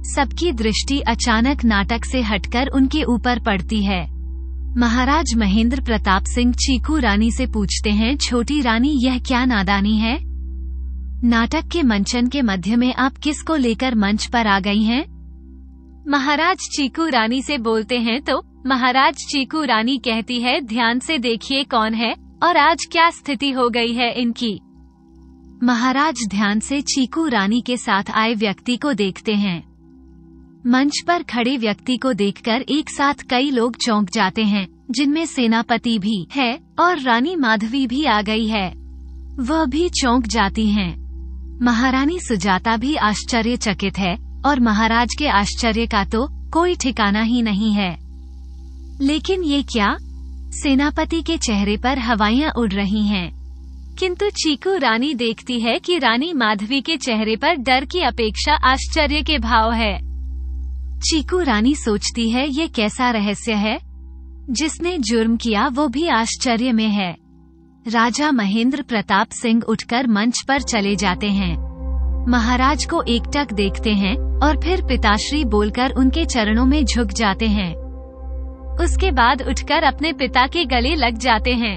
सबकी दृष्टि अचानक नाटक से हटकर उनके ऊपर पड़ती है। महाराज महेंद्र प्रताप सिंह चीकू रानी से पूछते हैं, छोटी रानी, यह क्या नादानी है? नाटक के मंचन के मध्य में आप किसको लेकर मंच पर आ गई हैं? महाराज चीकू रानी से बोलते हैं तो महाराज चीकू रानी कहती है, ध्यान से देखिए कौन है और आज क्या स्थिति हो गई है इनकी। महाराज ध्यान से चीकू रानी के साथ आए व्यक्ति को देखते हैं। मंच पर खड़े व्यक्ति को देखकर एक साथ कई लोग चौंक जाते हैं, जिनमें सेनापति भी है और रानी माधवी भी आ गई है। वह भी चौंक जाती हैं। महारानी सुजाता भी आश्चर्यचकित है और महाराज के आश्चर्य का तो कोई ठिकाना ही नहीं है। लेकिन ये क्या? सेनापति के चेहरे पर हवाइयां उड़ रही हैं। किंतु चीकू रानी देखती है कि रानी माधवी के चेहरे पर डर की अपेक्षा आश्चर्य के भाव है। चीकू रानी सोचती है, ये कैसा रहस्य है? जिसने जुर्म किया वो भी आश्चर्य में है। राजा महेंद्र प्रताप सिंह उठकर मंच पर चले जाते हैं। महाराज को एकटक देखते हैं और फिर पिताश्री बोलकर उनके चरणों में झुक जाते हैं। उसके बाद उठकर अपने पिता के गले लग जाते हैं।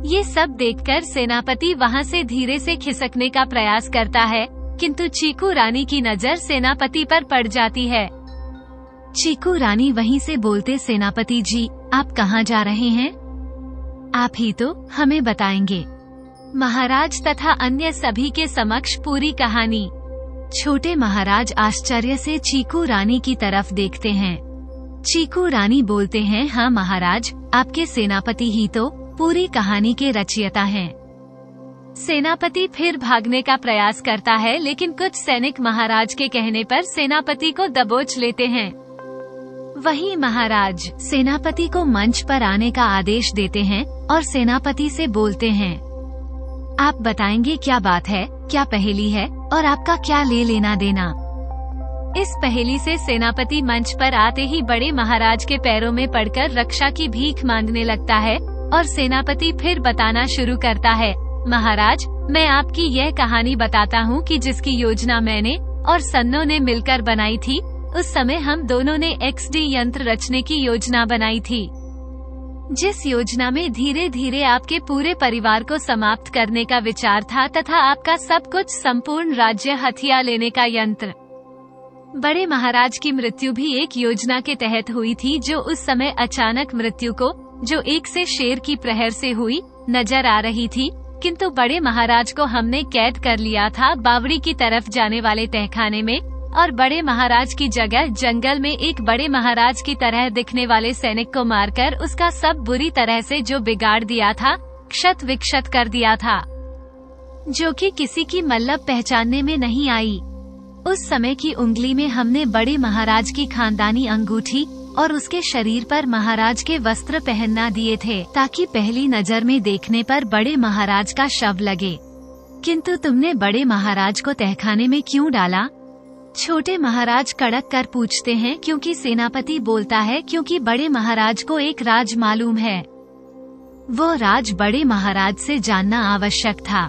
ये सब देखकर सेनापति वहां से धीरे से खिसकने का प्रयास करता है, किंतु चीकू रानी की नजर सेनापति पर पड़ जाती है। चीकू रानी वहीं से बोलते, सेनापति जी, आप कहाँ जा रहे हैं? आप ही तो हमें बताएंगे। महाराज तथा अन्य सभी के समक्ष पूरी कहानी। छोटे महाराज आश्चर्य से चीकू रानी की तरफ देखते हैं। चीकू रानी बोलते हैं, हाँ महाराज, आपके सेनापति ही तो पूरी कहानी के रचयिता हैं। सेनापति फिर भागने का प्रयास करता है, लेकिन कुछ सैनिक महाराज के कहने पर सेनापति को दबोच लेते हैं। वहीं महाराज सेनापति को मंच पर आने का आदेश देते हैं और सेनापति से बोलते हैं, आप बताएंगे क्या बात है, क्या पहेली है और आपका क्या ले लेना देना? इस पहेली से सेनापति मंच पर आते ही बड़े महाराज के पैरों में पड़कर रक्षा की भीख मांगने लगता है और सेनापति फिर बताना शुरू करता है, महाराज, मैं आपकी यह कहानी बताता हूँ कि जिसकी योजना मैंने और सन्नो ने मिलकर बनाई थी। उस समय हम दोनों ने XD यंत्र रचने की योजना बनाई थी, जिस योजना में धीरे धीरे आपके पूरे परिवार को समाप्त करने का विचार था तथा आपका सब कुछ संपूर्ण राज्य हथिया लेने का यंत्र। बड़े महाराज की मृत्यु भी एक योजना के तहत हुई थी, जो उस समय अचानक मृत्यु को, जो एक से शेर की प्रहर से हुई, नजर आ रही थी। किंतु बड़े महाराज को हमने कैद कर लिया था बावड़ी की तरफ जाने वाले तहखाने में, और बड़े महाराज की जगह जंगल में एक बड़े महाराज की तरह दिखने वाले सैनिक को मारकर उसका सब बुरी तरह से जो बिगाड़ दिया था, क्षत विक्षत कर दिया था, जो कि किसी की मल्लब पहचानने में नहीं आई। उस समय की उंगली में हमने बड़े महाराज की खानदानी अंगूठी और उसके शरीर पर महाराज के वस्त्र पहनना दिए थे, ताकि पहली नजर में देखने पर बड़े महाराज का शव लगे। किंतु तुमने बड़े महाराज को तहखाने में क्यों डाला? छोटे महाराज कड़क कर पूछते हैं, क्योंकि सेनापति बोलता है, क्योंकि बड़े महाराज को एक राज मालूम है। वो राज बड़े महाराज से जानना आवश्यक था।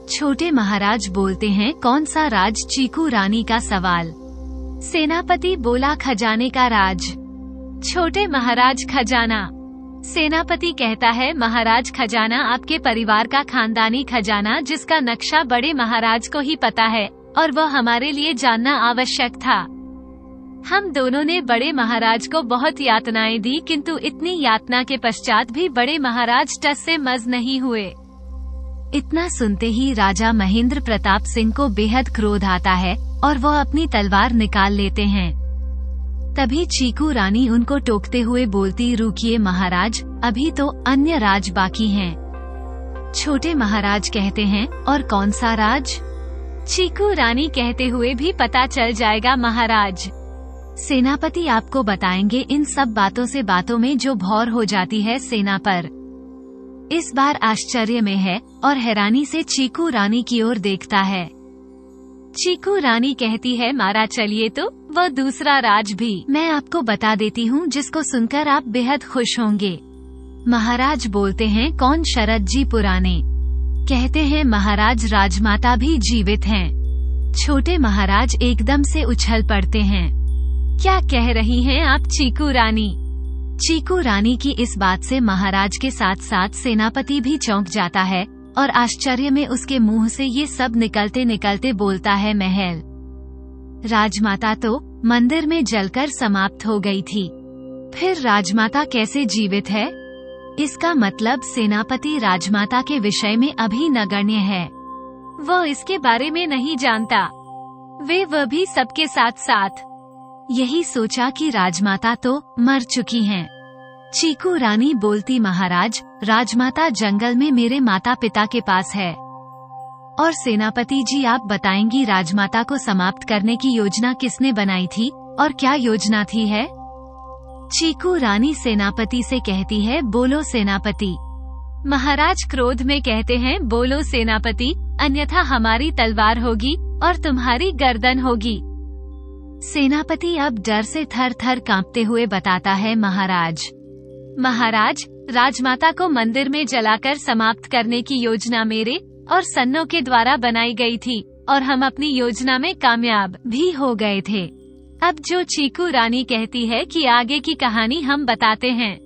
छोटे महाराज बोलते हैं, कौन सा राज? चीकू रानी का सवाल। सेनापति बोला, खजाने का राज। छोटे महाराज, खजाना? सेनापति कहता है, महाराज खजाना आपके परिवार का खानदानी खजाना जिसका नक्शा बड़े महाराज को ही पता है और वह हमारे लिए जानना आवश्यक था। हम दोनों ने बड़े महाराज को बहुत यातनाएं दी, किंतु इतनी यातना के पश्चात भी बड़े महाराज टस से मज नहीं हुए। इतना सुनते ही राजा महेंद्र प्रताप सिंह को बेहद क्रोध आता है और वह अपनी तलवार निकाल लेते हैं। तभी चीकू रानी उनको टोकते हुए बोलती, रुकिए महाराज, अभी तो अन्य राज बाकी हैं। छोटे महाराज कहते हैं, और कौन सा राज? चीकू रानी कहते हुए, भी पता चल जाएगा महाराज। सेनापति आपको बताएंगे इन सब बातों में जो भौर हो जाती है सेना पर। इस बार आश्चर्य में है और हैरानी से चीकू रानी की ओर देखता है। चीकू रानी कहती है, मारा चलिए तो वह दूसरा राज भी मैं आपको बता देती हूँ जिसको सुनकर आप बेहद खुश होंगे। महाराज बोलते हैं, कौन? शरद जी पुराने। कहते हैं, महाराज राजमाता भी जीवित हैं। छोटे महाराज एकदम से उछल पड़ते हैं। क्या कह रही हैं आप चीकू रानी? चीकू रानी की इस बात से महाराज के साथ साथ सेनापति भी चौंक जाता है और आश्चर्य में उसके मुंह से ये सब निकलते निकलते बोलता है, महल राजमाता तो मंदिर में जलकर समाप्त हो गई थी, फिर राजमाता कैसे जीवित है? इसका मतलब सेनापति राजमाता के विषय में अभी नगण्य है, वह इसके बारे में नहीं जानता। वह भी सबके साथ साथ यही सोचा कि राजमाता तो मर चुकी हैं। चीकू रानी बोलती, महाराज राजमाता जंगल में मेरे माता पिता के पास है। और सेनापति जी आप बताएंगी राजमाता को समाप्त करने की योजना किसने बनाई थी और क्या योजना थी है? चीकू रानी सेनापति से कहती है, बोलो सेनापति। महाराज क्रोध में कहते हैं, बोलो सेनापति, अन्यथा हमारी तलवार होगी और तुम्हारी गर्दन होगी। सेनापति अब डर से थर थर कांपते हुए बताता है, महाराज राजमाता को मंदिर में जलाकर समाप्त करने की योजना मेरे और सन्नों के द्वारा बनाई गई थी और हम अपनी योजना में कामयाब भी हो गए थे। अब जो चीकू रानी कहती है कि आगे की कहानी हम बताते हैं।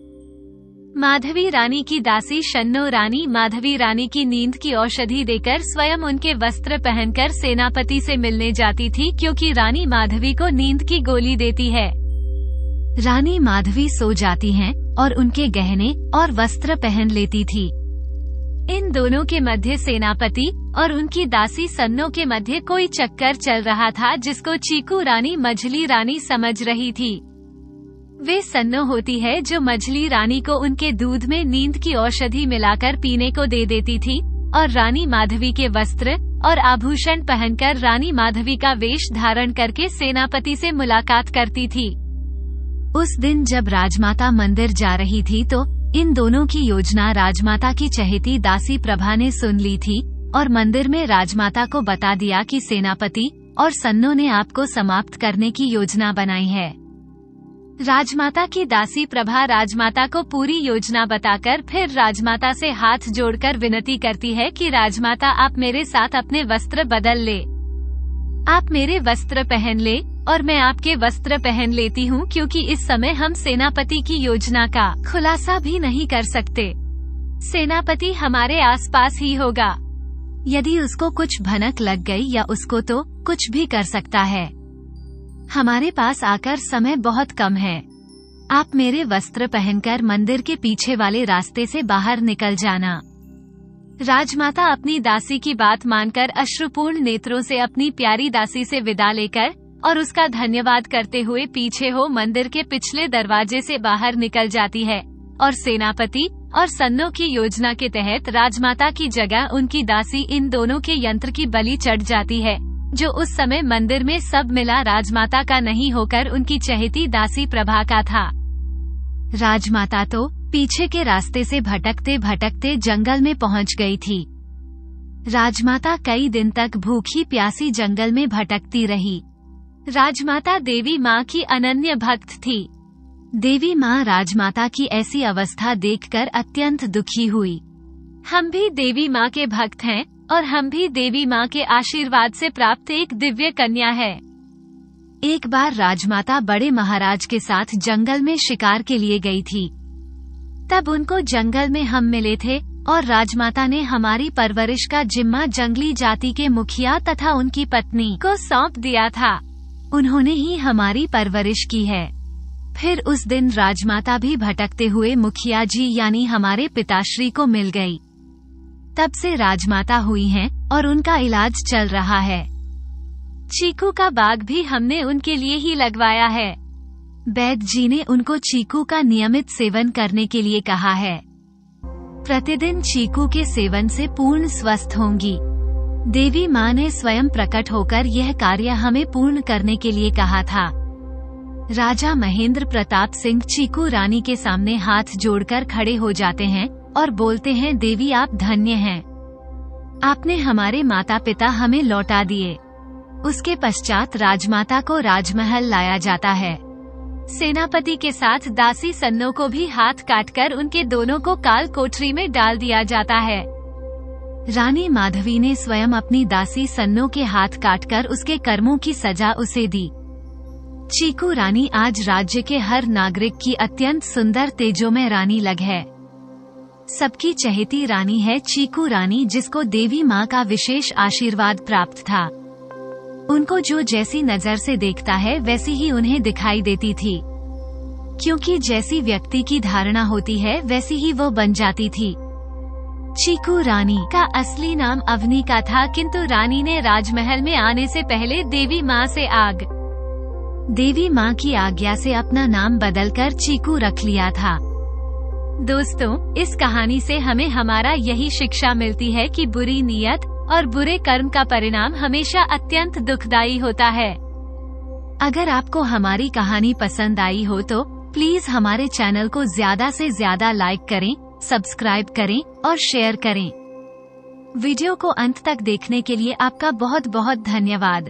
माधवी रानी की दासी शन्नो रानी माधवी रानी की नींद की औषधि देकर स्वयं उनके वस्त्र पहनकर सेनापति से मिलने जाती थी, क्योंकि रानी माधवी को नींद की गोली देती है। रानी माधवी सो जाती हैं और उनके गहने और वस्त्र पहन लेती थी। इन दोनों के मध्य सेनापति और उनकी दासी सन्नो के मध्य कोई चक्कर चल रहा था, जिसको चीकू रानी मझली रानी समझ रही थी। वे सन्नो होती है जो मझली रानी को उनके दूध में नींद की औषधि मिलाकर पीने को दे देती थी और रानी माधवी के वस्त्र और आभूषण पहनकर रानी माधवी का वेश धारण करके सेनापति से मुलाकात करती थी। उस दिन जब राजमाता मंदिर जा रही थी तो इन दोनों की योजना राजमाता की चहेती दासी प्रभा ने सुन ली थी और मंदिर में राजमाता को बता दिया कि सेनापति और सन्नो ने आपको समाप्त करने की योजना बनाई है। राजमाता की दासी प्रभा राजमाता को पूरी योजना बताकर फिर राजमाता से हाथ जोड़कर विनती करती है कि राजमाता आप मेरे साथ अपने वस्त्र बदल ले, आप मेरे वस्त्र पहन ले और मैं आपके वस्त्र पहन लेती हूँ, क्योंकि इस समय हम सेनापति की योजना का खुलासा भी नहीं कर सकते। सेनापति हमारे आसपास ही होगा, यदि उसको कुछ भनक लग गई या उसको तो कुछ भी कर सकता है। हमारे पास आकर समय बहुत कम है, आप मेरे वस्त्र पहनकर मंदिर के पीछे वाले रास्ते से बाहर निकल जाना। राजमाता अपनी दासी की बात मानकर अश्रुपूर्ण नेत्रों से अपनी प्यारी दासी से विदा लेकर और उसका धन्यवाद करते हुए पीछे हो मंदिर के पिछले दरवाजे से बाहर निकल जाती है और सेनापति और सन्नो की योजना के तहत राजमाता की जगह उनकी दासी इन दोनों के यंत्र की बलि चढ़ जाती है, जो उस समय मंदिर में सब मिला राजमाता का नहीं होकर उनकी चहेती दासी प्रभा का था। राजमाता तो पीछे के रास्ते से भटकते भटकते जंगल में पहुंच गई थी। राजमाता कई दिन तक भूखी प्यासी जंगल में भटकती रही। राजमाता देवी माँ की अनन्य भक्त थी। देवी माँ राजमाता की ऐसी अवस्था देखकर अत्यंत दुखी हुई। हम भी देवी माँ के भक्त हैं और हम भी देवी माँ के आशीर्वाद से प्राप्त एक दिव्य कन्या है। एक बार राजमाता बड़े महाराज के साथ जंगल में शिकार के लिए गई थी। तब उनको जंगल में हम मिले थे और राजमाता ने हमारी परवरिश का जिम्मा जंगली जाति के मुखिया तथा उनकी पत्नी को सौंप दिया था। उन्होंने ही हमारी परवरिश की है। फिर उस दिन राजमाता भी भटकते हुए मुखिया जी यानी हमारे पिताश्री को मिल गई। तब से राजमाता हुई हैं और उनका इलाज चल रहा है। चीकू का बाग भी हमने उनके लिए ही लगवाया है। वैद्य जी ने उनको चीकू का नियमित सेवन करने के लिए कहा है। प्रतिदिन चीकू के सेवन से पूर्ण स्वस्थ होंगी। देवी माँ ने स्वयं प्रकट होकर यह कार्य हमें पूर्ण करने के लिए कहा था। राजा महेंद्र प्रताप सिंह चीकू रानी के सामने हाथ जोड़कर खड़े हो जाते हैं और बोलते हैं, देवी आप धन्य हैं, आपने हमारे माता पिता हमें लौटा दिए। उसके पश्चात राजमाता को राजमहल लाया जाता है। सेनापति के साथ दासी सन्नों को भी हाथ काटकर उनके दोनों को काल कोठरी में डाल दिया जाता है। रानी माधवी ने स्वयं अपनी दासी सन्नों के हाथ काटकर उसके कर्मों की सजा उसे दी। चीकू रानी आज राज्य के हर नागरिक की अत्यंत सुंदर तेजोमय रानी लग है। सबकी चहेती रानी है चीकू रानी, जिसको देवी माँ का विशेष आशीर्वाद प्राप्त था। उनको जो जैसी नजर से देखता है वैसी ही उन्हें दिखाई देती थी, क्योंकि जैसी व्यक्ति की धारणा होती है वैसी ही वो बन जाती थी। चीकू रानी का असली नाम अवनिका था, किंतु रानी ने राजमहल में आने से पहले देवी माँ की आज्ञा से अपना नाम बदलकर चीकू रख लिया था। दोस्तों, इस कहानी से हमें हमारा यही शिक्षा मिलती है कि बुरी नीयत और बुरे कर्म का परिणाम हमेशा अत्यंत दुखदायी होता है। अगर आपको हमारी कहानी पसंद आई हो तो प्लीज हमारे चैनल को ज्यादा से ज्यादा लाइक करें, सब्सक्राइब करें और शेयर करें। वीडियो को अंत तक देखने के लिए आपका बहुत बहुत धन्यवाद।